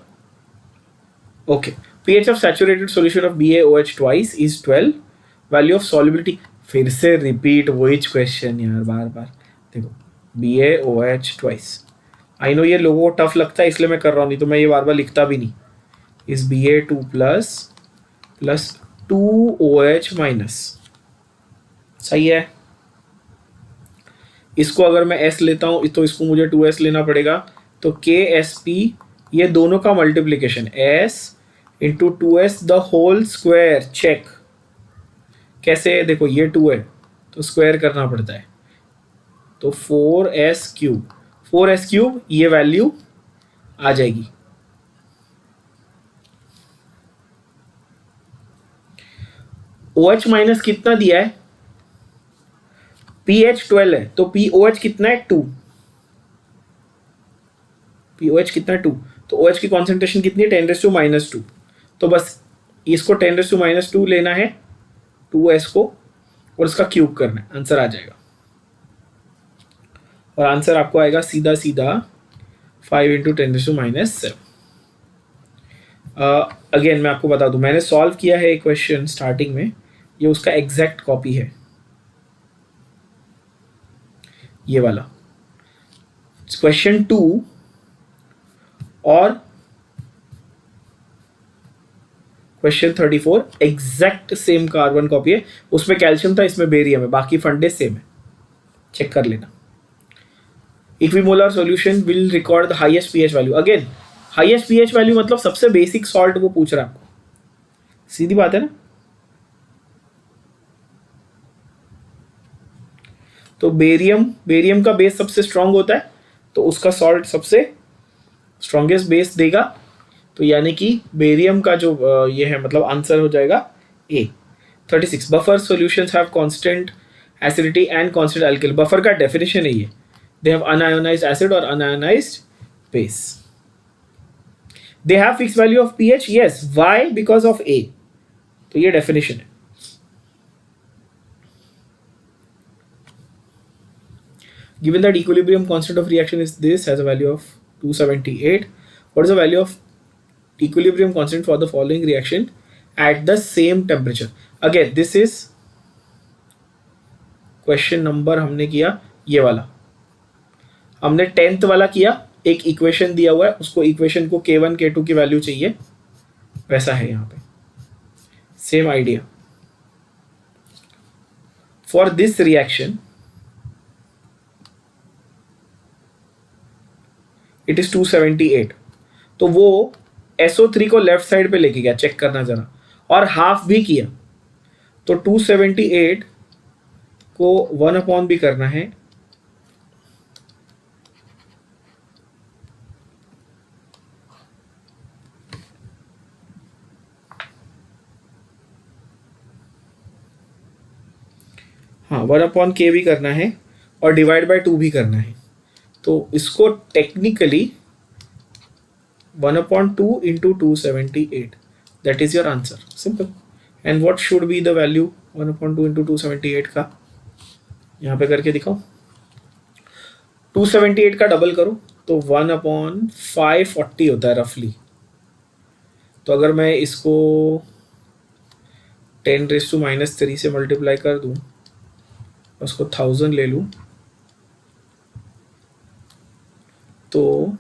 Okay. pH of saturated solution of BaOH twice is 12. Value of solubility. फिर से repeat वही question यार, बार बार. देखो BaOH twice. आई नो ये लोगों को टफ लगता है इसलिए मैं कर रहा हूँ, नहीं तो मैं ये बार बार लिखता भी नहीं. इस Ba2 प्लस 2OH माइनस. सही है. इसको अगर मैं S लेता हूँ तो इसको मुझे 2S लेना पड़ेगा. तो KSP ये दोनों का multiplication S into 2S the whole square. Check कैसे. देखो ये 2 है तो स्क्वायर करना पड़ता है. तो 4S क्यूब. 4S क्यूब ये वैल्यू आ जाएगी. OH माइनस कितना दिया है. pH 12 है तो POH कितना है 2. POH कितना है 2. तो OH की कॉन्सेंट्रेशन कितनी है 10⁻². तो बस इसको 10⁻² लेना है 2S को और इसका क्यूब करना है. आंसर आ जाएगा. और आंसर आपको आएगा सीधा 5 × 10⁻⁷. अगेन मैं आपको बता दूं, मैंने सॉल्व किया है एक क्वेश्चन स्टार्टिंग में, ये उसका एग्जैक्ट कॉपी है ये वाला. क्वेश्चन 2 और question 34 exact same carbon copy है. उसमें कैल्शियम था, इसमें बेरियम है, बाकी फंडे सेम है. चेक कर लेना. Equimolar solution will record the highest pH value. Again highest pH value मतलब सबसे बेसिक सॉल्ट वो पूछ रहा है आपको. सीधी बात है ना. तो बेरियम का बेस सबसे स्ट्रांग होता है तो उसका सॉल्ट सबसे स्ट्रॉन्गेस्ट बेस देगा. तो यानी कि बेरियम का जो ये है मतलब आंसर हो जाएगा A. 36 buffer solutions have constant acidity and constant alkali. Buffer का डेफिनेशन है ये. दे हैव अनआयोनाइज्ड एसिड और unionised base. They have fix value of pH. Yes. Why? Because of A. तो ये डेफिनेशन है. Given that equilibrium constant of reaction is this, has a value of 278. What is the value of equilibrium constant for the following reaction at the same temperature? Again, this is question number हमने किया ये वाला. हमने 10th वाला किया. एक equation दिया हुआ है, उसको इक्वेशन को K1 K2 की वैल्यू चाहिए, वैसा है यहाँ पे. Same idea. For this reaction it is 278. तो वो SO3 को लेफ्ट साइड पे लेके गया. चेक करना जरा. और हाफ भी किया. तो 278 को 1 भी करना है. हाँ 1/k भी करना है और डिवाइड बाय 2 भी करना है. तो इसको technically 1/2 into 278. That is your answer. Simple. And what should be the value 1/2 into 278 का. यहाँ पे करके दिखाओ. 278 का डबल करो तो 1/540 होता है रफली. तो अगर मैं इसको 10⁻³ से मल्टीप्लाई कर दूँ, उसको 1000 ले लूँ, तो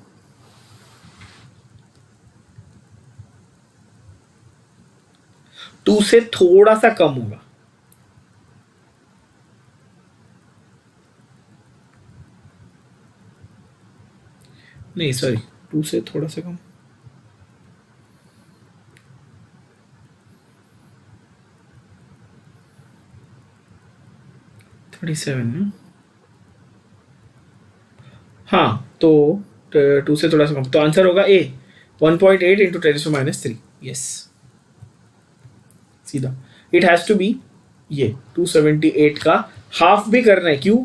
टू से थोड़ा सा कम होगा. नहीं सॉरी, 2 से थोड़ा सा कम. $37. हाँ तो 2 से थोड़ा सा कम. तो आंसर होगा ए. 1.8 into 10⁻³ यस. सीधा. इट हैज टू बी ये 278 का हाफ भी करना है. क्यों?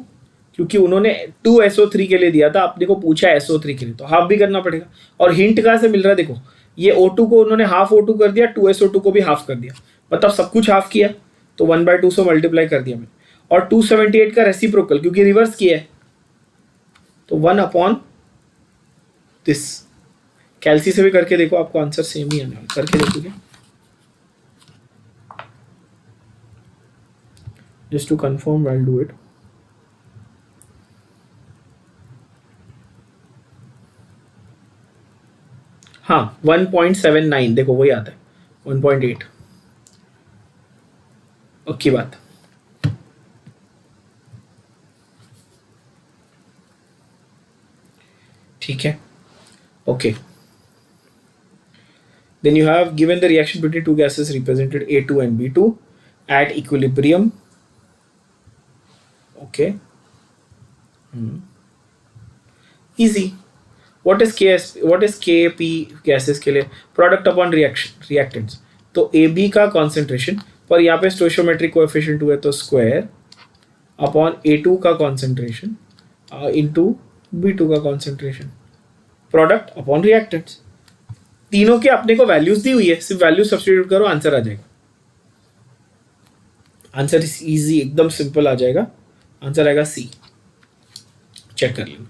क्योंकि उन्होंने 2SO3 के लिए दिया था, आपने को पूछा SO3 के लिए, तो हाफ भी करना पड़ेगा. और हिंट कहाँ से मिल रहा है? देखो ये O2 को उन्होंने हाफ O2 कर दिया, 2SO2 को भी हाफ कर दिया, मतलब सब कुछ हाफ किया. तो 1/2 से मल्टीप्लाई कर दिया मैंने. और 278 का रेसिप्रोकल क्योंकि रिवर्स किया है, तो 1 अपॉन दिस कैल्सी से भी करके देखो, आपको आंसर सेम ही आने वाला, करके देखोगे just to confirm I will do it. हाँ 1.79 देखो वही आता है 1.8 ओके बात। ठीक है okay. Then you have given the reaction between two gases represented A2 and B2 at equilibrium. Okay. Easy. What is KS? What is KP gases के लिए? Product upon reactants. तो AB का concentration पर यहाँ पे stoichiometric coefficient हुआ तो square upon A2 का concentration into B2 का concentration. Product upon reactants. तीनों के अपने को वैल्यूज दी हुई है, सिर्फ वैल्यू सब्स्टिट्यूट करो आंसर आ जाएगा। आंसर इज इजी, एकदम सिंपल आ जाएगा। आंसर आएगा सी। चेक कर लेना।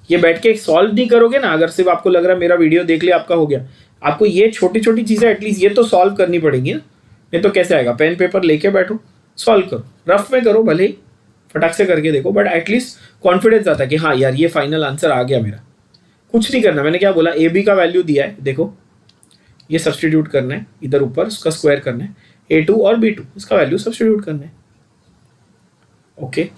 ये बैठ के सॉल्व नहीं करोगे ना, अगर सिर्फ आपको लग रहा है मेरा वीडियो देख लिया आपका हो गया, आपको ये छोटी छोटी चीजें एटलीस्ट ये तो सॉल्व करनी पड़ेगी ना, नहीं तो कैसे आएगा। पेन पेपर लेके बैठो, सॉल्व करो, रफ में करो, भले ही फटाक से करके देखो, बट एटलीस्ट कॉन्फिडेंस आता है कि हाँ यार ये फाइनल आंसर आ गया मेरा। कुछ नहीं करना, मैंने क्या बोला, ए बी का वैल्यू दिया है, देखो ये सब्स्टिट्यूट करना है, इधर ऊपर उसका स्क्वायर करना है, A2 और B2 इसका वैल्यू सब्स्टिट्यूट करना है। ओके,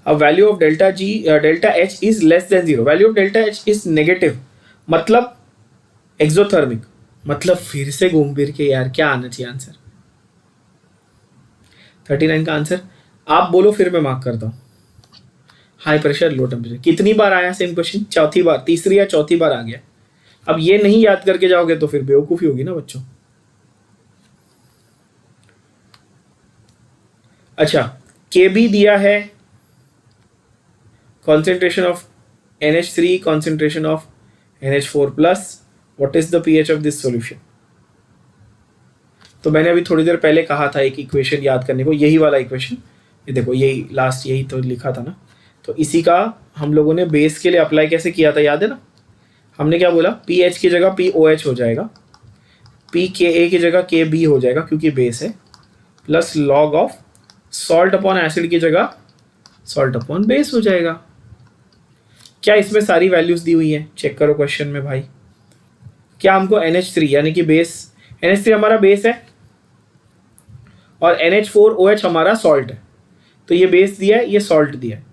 अब value of delta G delta H is less than 0, value of delta H is negative, मतलब एक्सोथर्मिक, मतलब फिर से घूम फिर के यार क्या आना चाहिए आंसर। 39 का आंसर आप बोलो फिर मैं मार्क करता हूँ। हाई प्रेशर लो टेम्परेचर कितनी बार आया सेम क्वेश्चन? चौथी बार, तीसरी या चौथी बार आ गया। अब ये नहीं याद करके जाओगे तो फिर बेवकूफी होगी ना बच्चों। अच्छा, के बी दिया है concentration of NH3, concentration of NH4 plus, what is the pH of this solution. तो मैंने अभी थोड़ी देर पहले कहा था एक इक्वेशन याद करने को, यही वाला इक्वेशन, ये देखो यही लास्ट यही तो लिखा था ना। तो इसी का हम लोगों ने बेस के लिए अप्लाई कैसे किया था, याद है ना? हमने क्या बोला, PH की जगह POH हो जाएगा, PKA की जगह KB हो जाएगा क्योंकि बेस है, plus log of salt upon acid की जगह सॉल्ट अपॉन बेस हो जाएगा। क्या इसमें सारी वैल्यूज दी हुई है? चेक करो क्वेश्चन में भाई। क्या हमको NH3 यानी कि बेस, NH3 हमारा बेस है और NH4OH हमारा सॉल्ट है, तो ये बेस दिया है, ये सॉल्ट दिया है,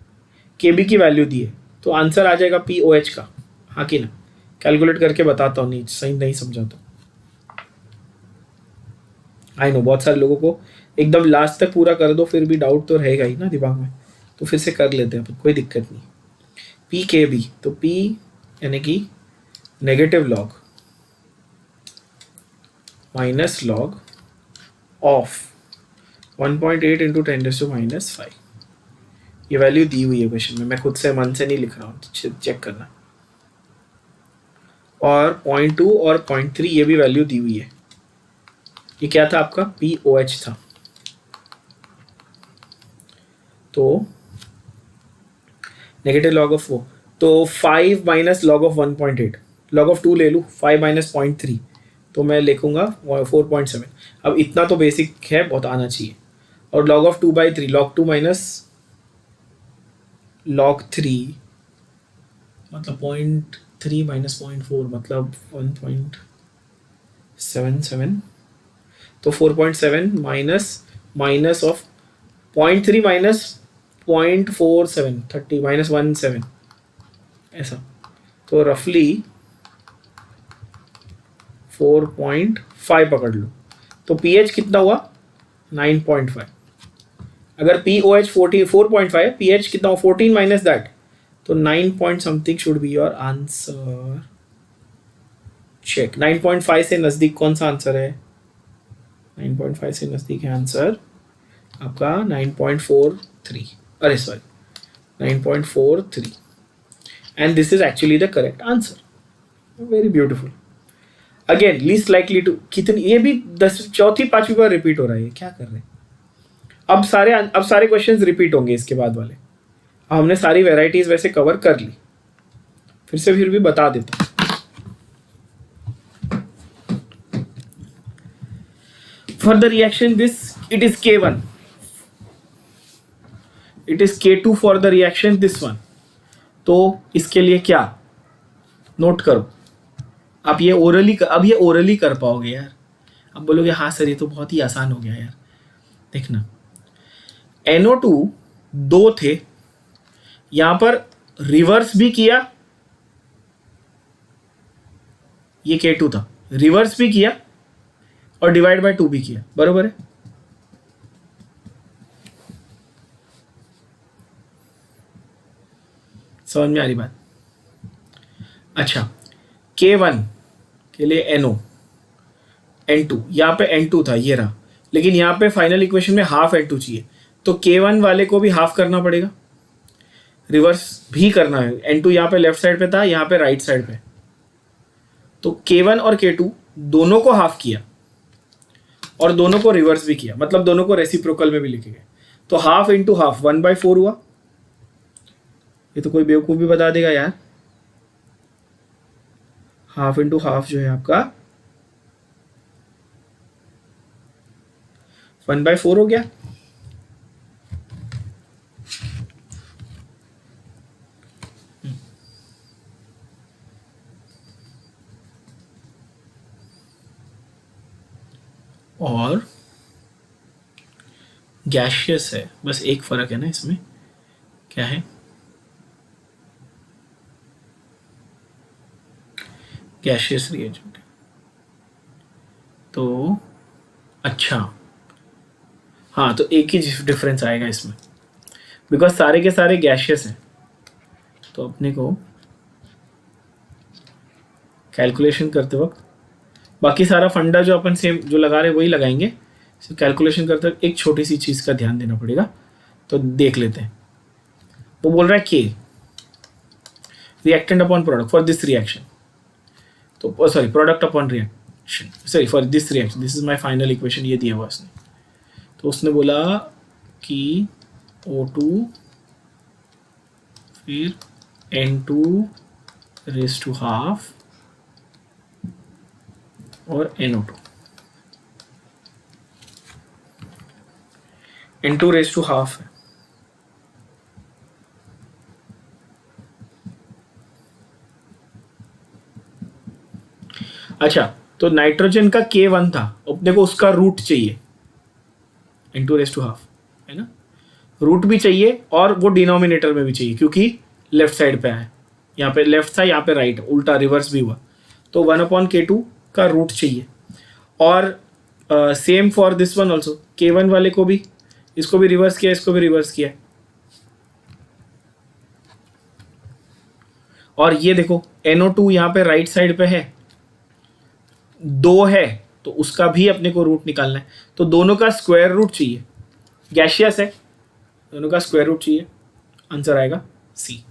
KB की वैल्यू दी है, तो आंसर आ जाएगा POH का। हाँ कि ना? कैलकुलेट करके बताता हूँ, नहीं सही नहीं समझाता। आई नो बहुत सारे लोगों को एकदम लास्ट तक पूरा कर दो फिर भी डाउट तो रहेगा ही ना दिमाग में, तो फिर से कर लेते हैं, कोई दिक्कत नहीं। PKB, तो P यानी कि negative log minus log of 1.8 into 10⁻⁻5, ये वैल्यू दी हुई है क्वेश्चन में, मैं खुद से मन से नहीं लिख रहा हूँ, चेक करना। और 0.2 और 0.3 ये भी वैल्यू दी हुई है। ये क्या था आपका? POH था। तो नेगेटिव लॉग ऑफ वो, तो 5 minus log of 1.8, log of 2 ले लूँ, 5 माइनस 0.3, तो मैं लिखूंगा 4.7। अब इतना तो बेसिक है, बहुत आना चाहिए। और log of 2/3, log 2 minus log 3 मतलब 0.3 माइनस 0.4 मतलब 1.77, तो 4.7 माइनस ऑफ 0.3 माइनस 0.47 30 माइनस 17 ऐसा, तो रफली 4.5 पकड़ लो। तो pH कितना हुआ? 9.5। अगर POH 4.5 है, pH कितना हुआ? 14 माइनस दैट, तो 9 point something should be your answer. Check, 9.5 से नज़दीक कौन सा आंसर है? 9.5 से नज़दीक है आंसर आपका 9.43, अरे sorry 9.43, and this is actually the correct answer. Very beautiful. Again least likely to, कितनी, ये भी 4th 5वीं बार रिपीट हो रहा है, क्या कर रहे हैं? अब सारे क्वेश्चंस रिपीट होंगे इसके बाद वाले। अब हमने सारी वेराइटीज वैसे कवर कर ली। फिर भी बता देता हूँ। For the reaction this it is K1, it is K2 for the reaction this one. तो इसके लिए क्या नोट करो आप, ये ओरली अब ये ओरली कर पाओगे यार। अब बोलोगे हाँ सर ये तो बहुत ही आसान हो गया यार। देखना NO2 दो थे, यहां पर रिवर्स भी किया, ये K2 था, रिवर्स भी किया और डिवाइड बाय 2 भी किया, बरोबर है। समझ में आ रही बात? अच्छा K1 के लिए NO N2, यहाँ पे N2 था ये रहा, लेकिन यहाँ पे फाइनल इक्वेशन में हाफ N2 चाहिए, तो K1 वाले को भी हाफ करना पड़ेगा, रिवर्स भी करना है। N2 यहाँ पे लेफ्ट साइड पे था, यहाँ पे राइट साइड पे, तो K1 और K2 दोनों को हाफ किया और दोनों को रिवर्स भी किया, मतलब दोनों को रेसिप्रोकल में भी लिखे गए, तो हाफ इंटू हाफ 1/4 हुआ। ये तो कोई बेवकूफ़ भी बता देगा यार, हाफ इंटू हाफ जो है आपका 1/4 हो गया। और गैशियस है, बस एक फर्क है ना इसमें, क्या है, गैशियस रिएजेंट। तो अच्छा हाँ, तो एक ही डिफरेंस आएगा इसमें, बिकॉज सारे के सारे गैशियस हैं, तो अपने को कैलकुलेशन करते वक्त बाकी सारा फंडा जो अपन सेम जो लगा रहे वही लगाएंगे, सिर्फ कैलकुलेशन करते वक्त एक छोटी सी चीज़ का ध्यान देना पड़ेगा। तो देख लेते हैं, वो बोल रहा है के reactant upon product for this reaction, तो sorry product upon reaction, sorry for this reaction, this is my final equation, ये दिया हुआ उसने। तो उसने बोला कि O2 फिर N2 रेज़ टू हाफ और NO2 N2 raise to half है। अच्छा, तो नाइट्रोजन का K1 था, अब देखो उसका रूट चाहिए, N2 रेज़ टू हाफ है ना, रूट भी चाहिए और वो डिनोमिनेटर में भी चाहिए, क्योंकि लेफ्ट साइड पे है, यहाँ पे लेफ्ट था, यहाँ पे राइट, उल्टा रिवर्स भी हुआ, तो 1/K2 का रूट चाहिए। और same for this one also, K1 वाले को भी, इसको भी रिवर्स किया, इसको भी रिवर्स किया। और ये देखो NO2 यहाँ पे राइट साइड पे है, 2 है, तो उसका भी अपने को रूट निकालना है, तो दोनों का स्क्वायर रूट चाहिए, गैशियस है, दोनों का स्क्वायर रूट चाहिए, आंसर आएगा सी।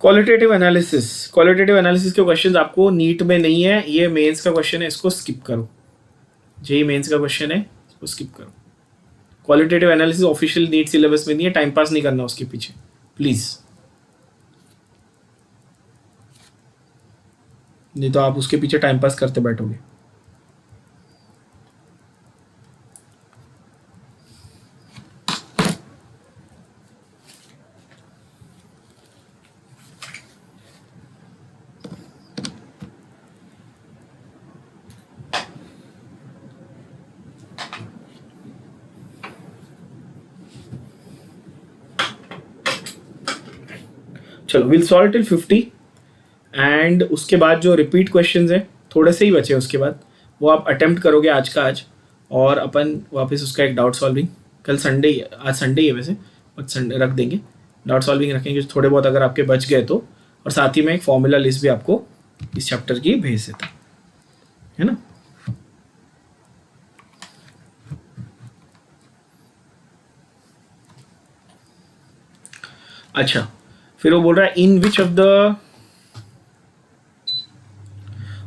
क्वालिटेटिव एनालिसिस के क्वेश्चंस आपको नीट में नहीं है, ये मेंस का क्वेश्चन है, इसको स्किप करो, जेई मेंस का क्वेश्चन है, इसको स्किप करो। Qualitative analysis official NEET syllabus में नहीं है, टाइम पास नहीं करना उसके पीछे प्लीज, नहीं तो आप उसके पीछे टाइम पास करते बैठोगे। चलो विल सॉल्व टिल 50 एंड उसके बाद जो रिपीट क्वेश्चंस हैं थोड़े से ही बचे, उसके बाद वो आप अटेम्प्ट करोगे आज का आज, और अपन वापस उसका एक डाउट सॉल्विंग कल संडे, आज संडे है वैसे, बट संडे रख देंगे, डाउट सॉल्विंग रखेंगे थोड़े बहुत अगर आपके बच गए तो, और साथ ही में एक फॉर्मूला लिस्ट भी आपको इस चैप्टर की भेज देता है ना। अच्छा, फिर वो बोल रहा है in which of the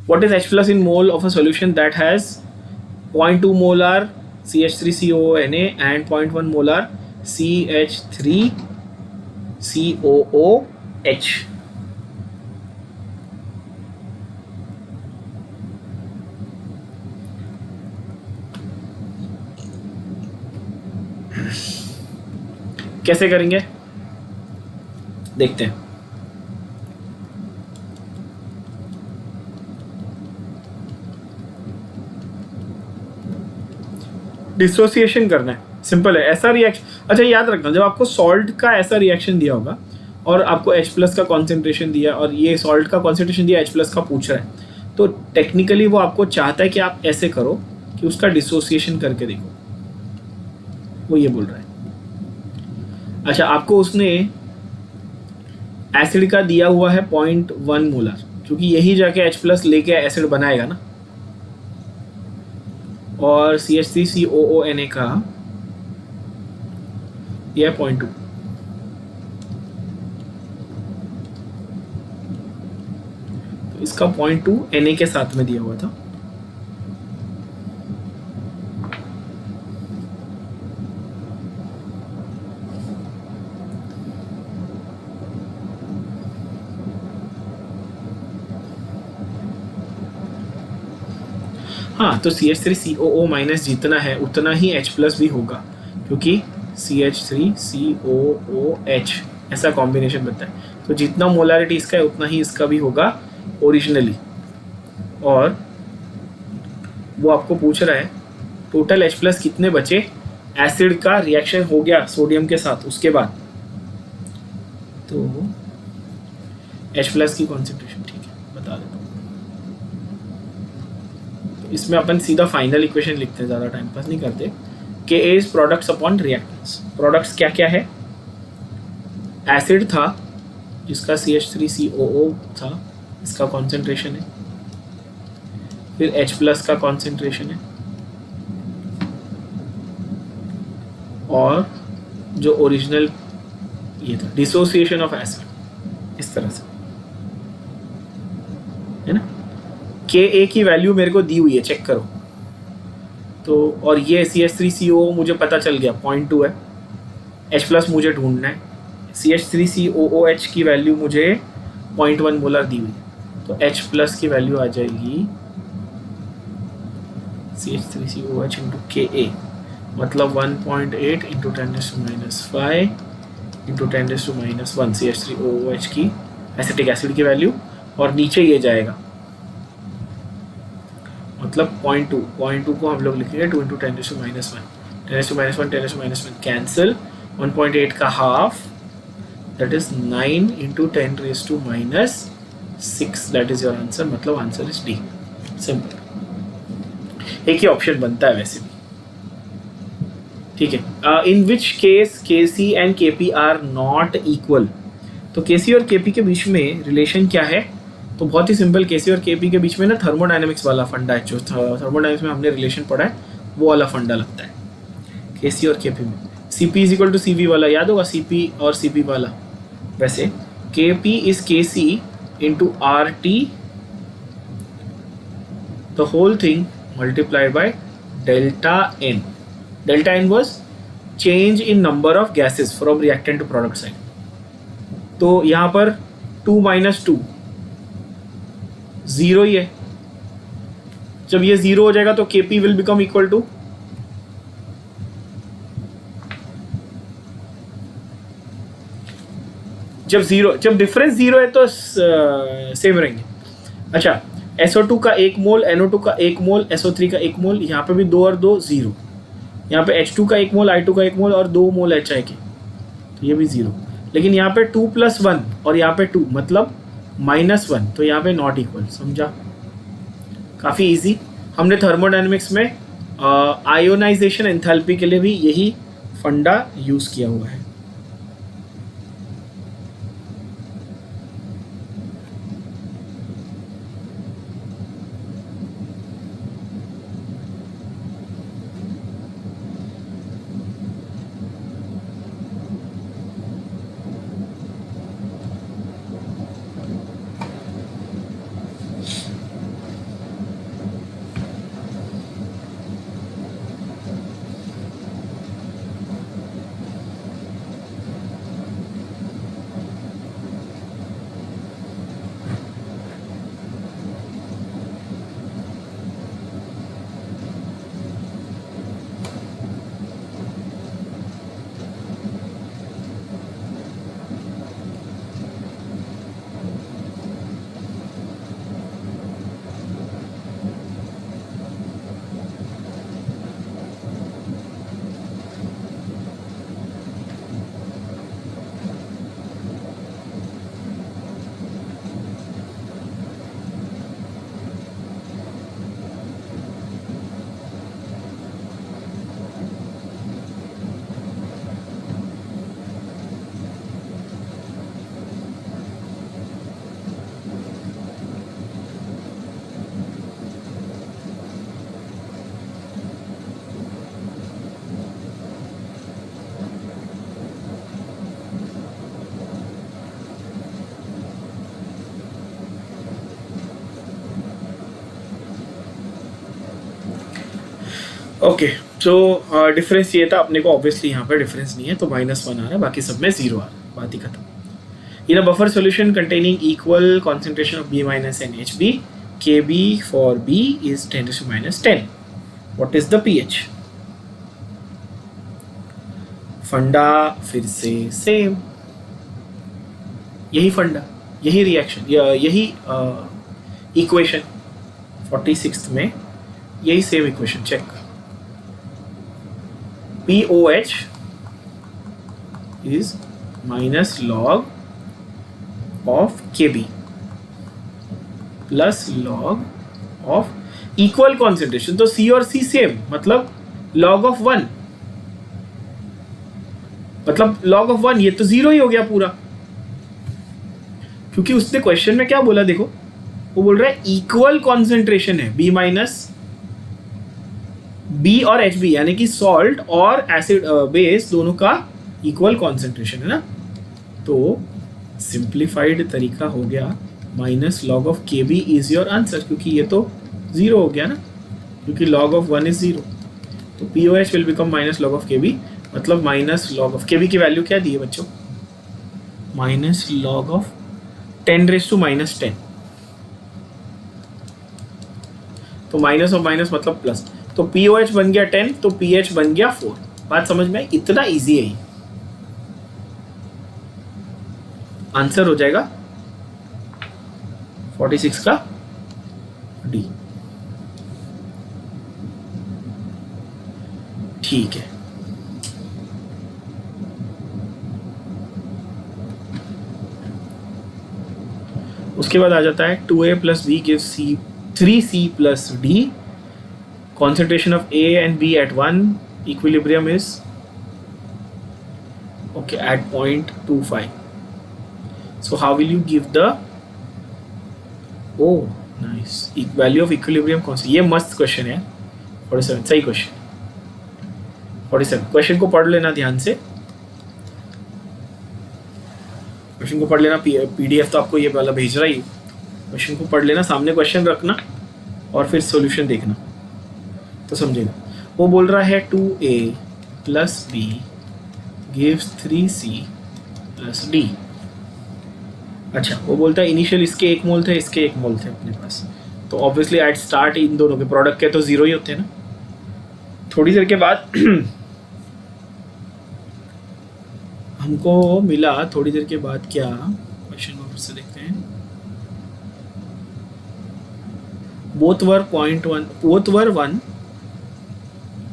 what is H plus in mole of a solution that has 0.2 molar CH3COONA and 0.1 molar CH3COO H. कैसे करेंगे देखते हैं। डिसोसिएशन करना है, सिंपल है। ऐसा रिएक्शन, अच्छा याद रखना, जब आपको सॉल्ट का ऐसा रिएक्शन दिया होगा और आपको H+ का कॉन्सेंट्रेशन दिया और ये सॉल्ट का कॉन्सेंट्रेशन दिया, H+ का पूछ रहा है, तो टेक्निकली वो आपको चाहता है कि आप ऐसे करो कि उसका डिसोसिएशन करके देखो, वो ये बोल रहा है। अच्छा, आपको उसने एसिड का दिया हुआ है 0.1 मोलर, क्योंकि यही जाके H+ लेके एसिड बनाएगा ना, और CH3COONA का यह है 0.2। तो इसका 0.2 Na के साथ में दिया हुआ था। हाँ, तो CH3COO- जितना है उतना ही H+ भी होगा, क्योंकि CH3COOH ऐसा कॉम्बिनेशन बनता है। तो जितना मोलारिटी इसका है उतना ही इसका भी होगा ओरिजिनली। और वो आपको पूछ रहा है टोटल H+ कितने बचे, एसिड का रिएक्शन हो गया सोडियम के साथ उसके बाद। तो H+ की कॉन्सेंट्रेशन, ठीक है बता देता हूँ। इसमें अपन सीधा फाइनल इक्वेशन लिखते हैं, ज़्यादा टाइम पास नहीं करते। Ka is products upon reactants. Products क्या क्या है, एसिड था जिसका CH3COO था, इसका कॉन्सेंट्रेशन है, फिर H+ का कॉन्सेंट्रेशन है, और जो ओरिजिनल ये था डिसोसिएशन ऑफ एसिड, इस तरह से है ना। Ka की वैल्यू मेरे को दी हुई है, चेक करो। तो और ये CH3COO मुझे पता चल गया 0.2 है, H+ मुझे ढूंढना है। CH3COOH की वैल्यू मुझे 0.1 मोलर दी हुई है, तो H+ की वैल्यू आ जाएगी CH3COOH इंटू Ka, मतलब 1.8 इंटू 10⁻⁵ इंटू 10⁻⁻1 CH3OOH की एसिटिक एसिड की वैल्यू, और नीचे ये जाएगा, मतलब 0.2 को हम लोग लिखेंगे 2 इंटू 10⁻⁻1, 10⁻⁻1 कैंसिल, 1.8 का half that is 9 into 10⁻⁻6, that is your answer, मतलब आंसर इज डी। सिंपल, एक ही ऑप्शन बनता है वैसे भी, ठीक है। In which case Kc and Kp are not equal. तो Kc और Kp के बीच में रिलेशन क्या है, तो बहुत ही सिंपल, Kc और Kp के बीच में ना थर्मोडायनेमिक्स वाला फंडा है, जो थर्मोडायनेमिक्स में हमने रिलेशन पढ़ा है वो वाला फंडा लगता है Kc और Kp में। Cp is equal to Cv वाला याद होगा, Cp और Cp वाला, वैसे Kp is Kc into RT the whole thing multiplied by delta N। Delta N was change in number of gases from reactant to product side। तो यहाँ पर 2 - 2 0 ही है, जब ये 0 हो जाएगा तो Kp will become equal to, जब डिफरेंस 0 है तो सेम रहेंगे। अच्छा, SO2 का 1 मोल, NO2 का 1 मोल, SO3 का 1 मोल, यहाँ पे भी 2 और 2 0, यहाँ पे H2 का 1 मोल, I2 का 1 मोल और 2 मोल HI के, तो ये भी 0। लेकिन यहाँ पे 2 + 1 और यहाँ पे 2 मतलब -1, तो यहाँ पे नॉट इक्वल। समझा, काफ़ी इजी। हमने थर्मोडायनेमिक्स में आयोनाइजेशन एंथैल्पी के लिए भी यही फंडा यूज़ किया हुआ है। ओके, सो डिफरेंस ये था अपने को, ऑब्वियसली यहाँ पर डिफरेंस नहीं है तो -1 आ रहा है, बाकी सब में 0 आ रहा है, बात ही खत्म. In a buffer solution containing equal concentration of B minus and HB, Kb for B is 10 to -10. What is the pH? फंडा फिर से सेम, यही फंडा, यही रिएक्शन, यही इक्वेशन 46th में, यही same equation check. POH is minus log of Kb plus log of equal concentration. तो C और C सेम, मतलब log of 1, मतलब log of 1, ये तो 0 ही हो गया पूरा, क्योंकि उसने क्वेश्चन में क्या बोला देखो, वो बोल रहा है इक्वल कॉन्सेंट्रेशन है B माइनस B और HB, यानी कि सॉल्ट और एसिड बेस दोनों का इक्वल कॉन्सेंट्रेशन है ना. तो सिंप्लीफाइड तरीका हो गया minus log of Kb is your answer, क्योंकि ये तो 0 हो गया ना, क्योंकि log of 1 is 0. तो POH will become minus log of Kb, मतलब माइनस लॉग ऑफ Kb की वैल्यू क्या दी है बच्चों, माइनस लॉग ऑफ 10⁻⁻10. तो माइनस और माइनस मतलब प्लस, तो POH बन गया 10, तो pH बन गया 4. बात समझ में आई? इतना इजी है ये. आंसर हो जाएगा 46 का D. ठीक है. उसके बाद आ जाता है 2A plus B gives C 3C plus D. Concentration of A and B at 1 equilibrium is okay at 0.25. So how will you give the nice value of equilibrium constant? ये मस्त क्वेश्चन है. 47 सही क्वेश्चन. 47 क्वेश्चन को पढ़ लेना ध्यान से, question को पढ़ लेना. PDF तो आपको ये वाला भेज रहा ही, क्वेश्चन को पढ़ लेना, सामने क्वेश्चन रखना और फिर सॉल्यूशन देखना तो समझेगा. वो बोल रहा है 2A plus B gives 3C plus D. अच्छा, वो बोलता है इनिशियल इसके 1 मोल थे, इसके 1 मोल थे अपने पास, तो ऑब्वियसली एट स्टार्ट इन दोनों के प्रोडक्ट के तो 0 ही होते हैं ना. थोड़ी देर के बाद हमको मिला, थोड़ी देर के बाद क्या, क्वेश्चन वापस से देखते हैं. both were 1.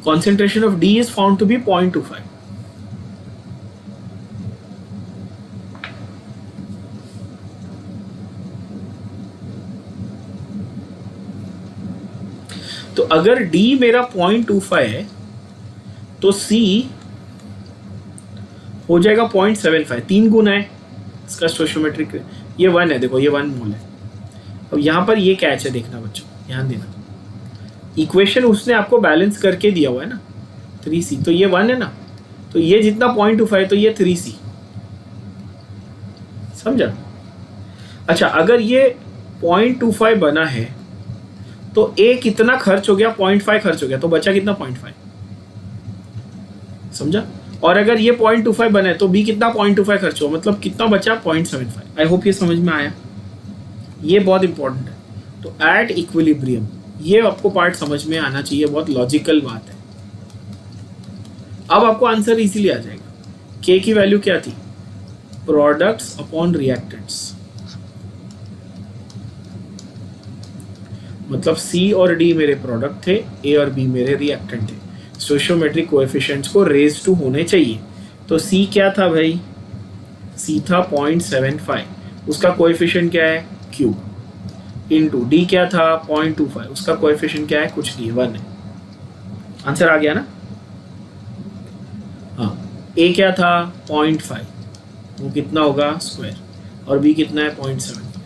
Concentration of D is found to be 0.25. तो अगर D मेरा 0.25 है तो C हो जाएगा 0.75, 3 गुना है इसका स्टोइचियोमेट्रिक. ये 1 है, देखो ये 1 मोल है. अब यहाँ पर ये कैच है, देखना बच्चों, ध्यान देना. इक्वेशन उसने आपको बैलेंस करके दिया हुआ है ना, 3C, तो ये 1 है ना, तो ये जितना 0.25 तो ये 3C, समझा. अच्छा, अगर ये 0.25 बना है तो A कितना खर्च हो गया, 0.5 खर्च हो गया, तो बचा कितना, 0.5, समझा. और अगर ये 0.25 बना है तो B कितना 0.25 खर्च हुआ, मतलब कितना बचा, 0.75. आई होप ये समझ में आया, ये बहुत इंपॉर्टेंट है. तो एट इक्विलिब्रियम, ये आपको पार्ट समझ में आना चाहिए, बहुत लॉजिकल बात है. अब आपको आंसर इजीली आ जाएगा. K की वैल्यू क्या थी, प्रोडक्ट्स अपॉन रिएक्टेंट्स, मतलब C और D मेरे प्रोडक्ट थे, A और B मेरे रिएक्टेंट थे. स्टोइचियोमेट्रिक कोएफिशिएंट्स को रेज टू होने चाहिए. तो C क्या था भाई, C था 0.75, उसका कोएफिशिएंट क्या है, Q, इनटू D क्या था 0.25, उसका कोएफिशिएंट क्या है, कुछ नहीं, 1 है. आंसर आ गया ना. हाँ, A क्या था 0.5, वो कितना होगा स्क्वायर, और B कितना है 0.75,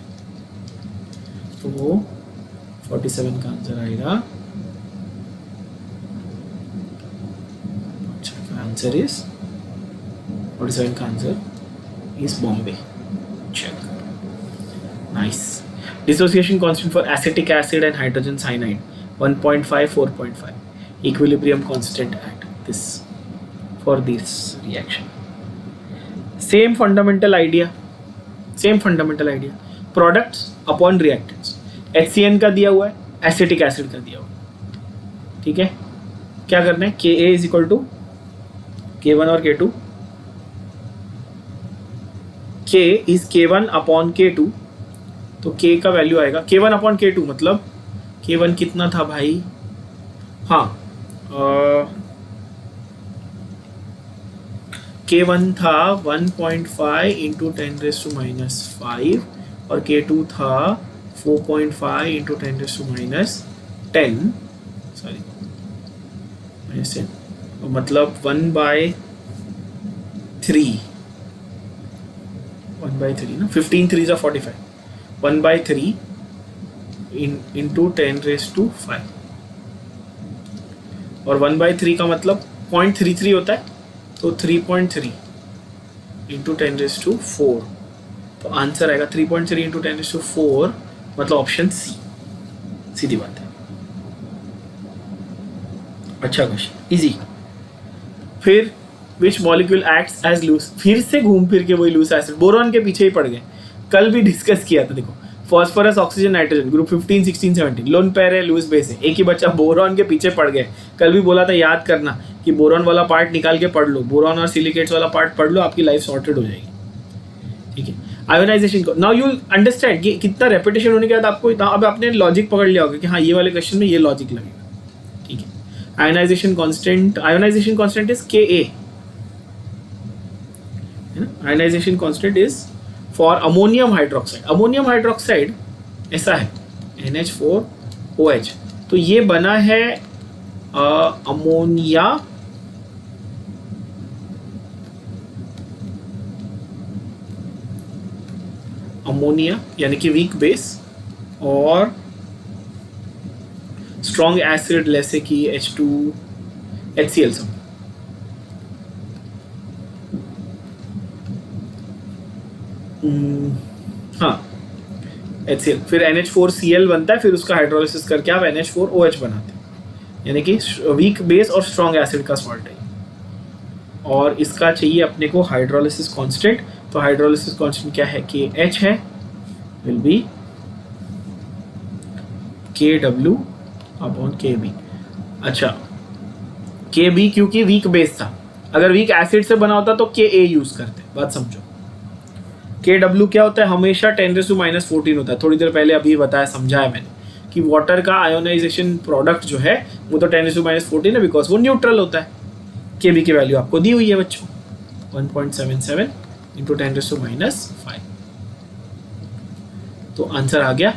तो वो 47 का आंसर आएगा. आंसर इज 47 का आंसर इज बॉम्बे. Check. Nice. Dissociation constant for acetic acid and hydrogen cyanide 1.5 4.5. equilibrium constant at this for this reaction. Same fundamental idea. Products upon reactants. HCN का दिया हुआ है, एसिटिक एसिड का दिया हुआ है, ठीक है. क्या करना है, Ka is equal to K1 और K2. K is K1 upon K2, तो K का वैल्यू आएगा K1 अपॉन K2, मतलब K1 कितना था भाई, हाँ K1 था 1.5 इंटू 10⁻⁵ और K2 था 4.5 इंटू 10⁻⁻10, सॉरी ऐसे, मतलब 1/3 ना, 15 3 = 45, 1/3 इंटू 10⁵, और 1/3 का मतलब 0.33 होता है, तो 3.3 इंटू 10⁻⁴, तो आंसर आएगा 3.3 इंटू 10⁻⁴, मतलब ऑप्शन सी. सीधी बात है. अच्छा क्वेश्चन, इजी. फिर which molecule acts as Lewis, फिर से घूम फिर के वही लूज एसिड, बोरॉन के पीछे ही पड़ गए. कल भी डिस्कस किया था, देखो phosphorus oxygen nitrogen group 15 16 17 lone pair है, लूज बेस है, एक ही बच्चा बोरॉन के पीछे पड़ गए. कल भी बोला था याद करना कि बोरॉन वाला पार्ट निकाल के पढ़ लो, बोरॉन और सिलिकेट्स वाला पार्ट पढ़ लो, आपकी लाइफ सॉर्टेड हो जाएगी, ठीक है. आयोनाइजेशन को नाउ यू अंडरस्टैंड कि कितना रेपिटेशन होने के बाद आपको अब आपने लॉजिक पकड़ लिया होगा कि हाँ ये वाले क्वेश्चन में ये लॉजिक लगेगा, ठीक है. आयोनाइजेशन कांस्टेंट इज Ka, है ना. Ionization constant is for ammonium hydroxide ऐसा है NH4OH, तो ये बना है अमोनिया यानी कि वीक बेस, और स्ट्रॉन्ग एसिड जैसे कि HCl सब. हाँ HCl, फिर NH4Cl बनता है, फिर उसका हाइड्रोलिसिस करके आप NH4OH बनाते हैं, यानी कि वीक बेस और स्ट्रॉन्ग एसिड का सॉल्ट है. और इसका चाहिए अपने को हाइड्रोलिसिस कांस्टेंट, तो हाइड्रोलिसिस कांस्टेंट क्या है, KH है, will be KW upon KB. अच्छा KB क्योंकि वीक बेस था, अगर वीक एसिड से बना होता तो Ka यूज करते. बात समझो, KW क्या होता है, हमेशा 10⁻⁻14 होता है. थोड़ी देर पहले अभी बताया, समझाया मैंने कि वाटर का आयोनाइजेशन प्रोडक्ट जो है वो तो 10⁻⁻14 है, बिकॉज वो न्यूट्रल होता है. KB की वैल्यू आपको दी हुई है बच्चों, 1.77 इंटू 10⁻⁵. तो आंसर आ गया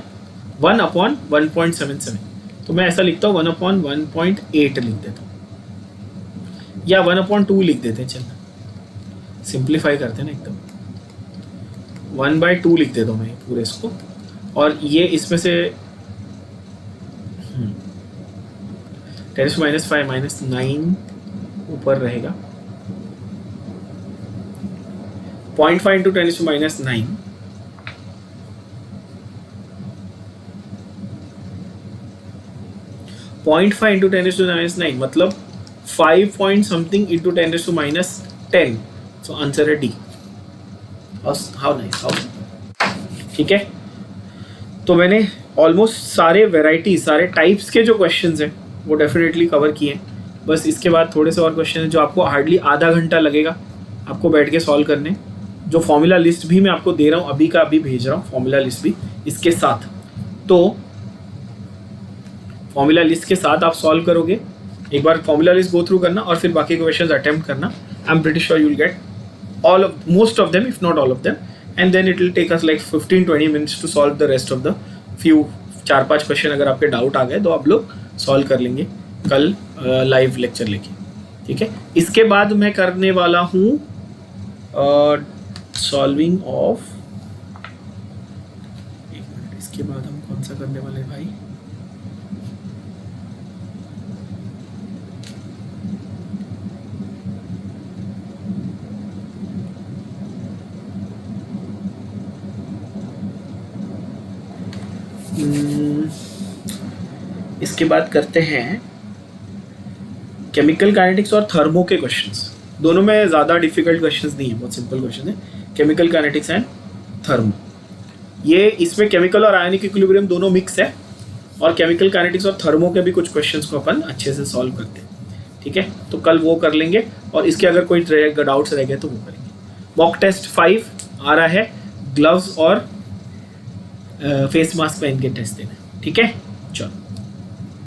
1/1.77. तो मैं ऐसा लिखता हूँ 1/1.8 लिख देता हूँ, या 1/2 लिख देते हैं, चलना सिंप्लीफाई करते हैं ना एकदम. 1/2 लिख देता हूँ मैं पूरे इसको, और ये इसमें से 10⁻⁵ -9 ऊपर रहेगा, 0.5 इंटू 10⁻⁹, 0.5 इंटू 10⁻⁹, मतलब 5 point something into 10⁻⁻10. So answer है डी. हाउ नाइस, ठीक है. तो मैंने ऑलमोस्ट सारे वेराइटी, सारे टाइप्स के जो क्वेश्चंस हैं वो डेफिनेटली कवर किए हैं. बस इसके बाद थोड़े से और क्वेश्चन हैं जो आपको हार्डली आधा घंटा लगेगा आपको बैठ के सॉल्व करने. जो फॉर्मूला लिस्ट भी मैं आपको दे रहा हूँ, अभी का अभी भेज रहा हूँ फॉर्मूला लिस्ट भी इसके साथ. तो फॉर्मूला लिस्ट के साथ आप सॉल्व करोगे, एक बार फॉर्मूला लिस्ट गो थ्रू करना और फिर बाकी क्वेश्चंस अटेम्प्ट करना. I am pretty sure you will get most of them, if not all of them, and then it will take us like 15-20 minutes to solve the rest of the few 4-5 question. अगर आपके doubt आ गए तो आप लोग solve कर लेंगे कल live lecture लेके, ठीक है. इसके बाद मैं करने वाला हूँ सॉल्विंग ऑफ, एक मिनट, इसके बाद हम कौन सा करने वाले हैं भाई, इसके बाद करते हैं केमिकल काइनेटिक्स और थर्मो के क्वेश्चंस, दोनों में ज़्यादा डिफिकल्ट क्वेश्चंस नहीं है, बहुत सिंपल क्वेश्चन है। केमिकल काइनेटिक्स एंड थर्मो, ये इसमें केमिकल और आयनिक इक्विलिब्रियम दोनों मिक्स है, और केमिकल काइनेटिक्स और थर्मो के भी कुछ क्वेश्चंस को अपन अच्छे से सॉल्व करते हैं। ठीक है, तो कल वो कर लेंगे, और इसके अगर कोई डाउट्स रह गए तो वो करेंगे। मॉक टेस्ट 5 आ रहा है, ग्लव्स और फेस मास्क पहन के टेस्ट देना। ठीक है, चलो।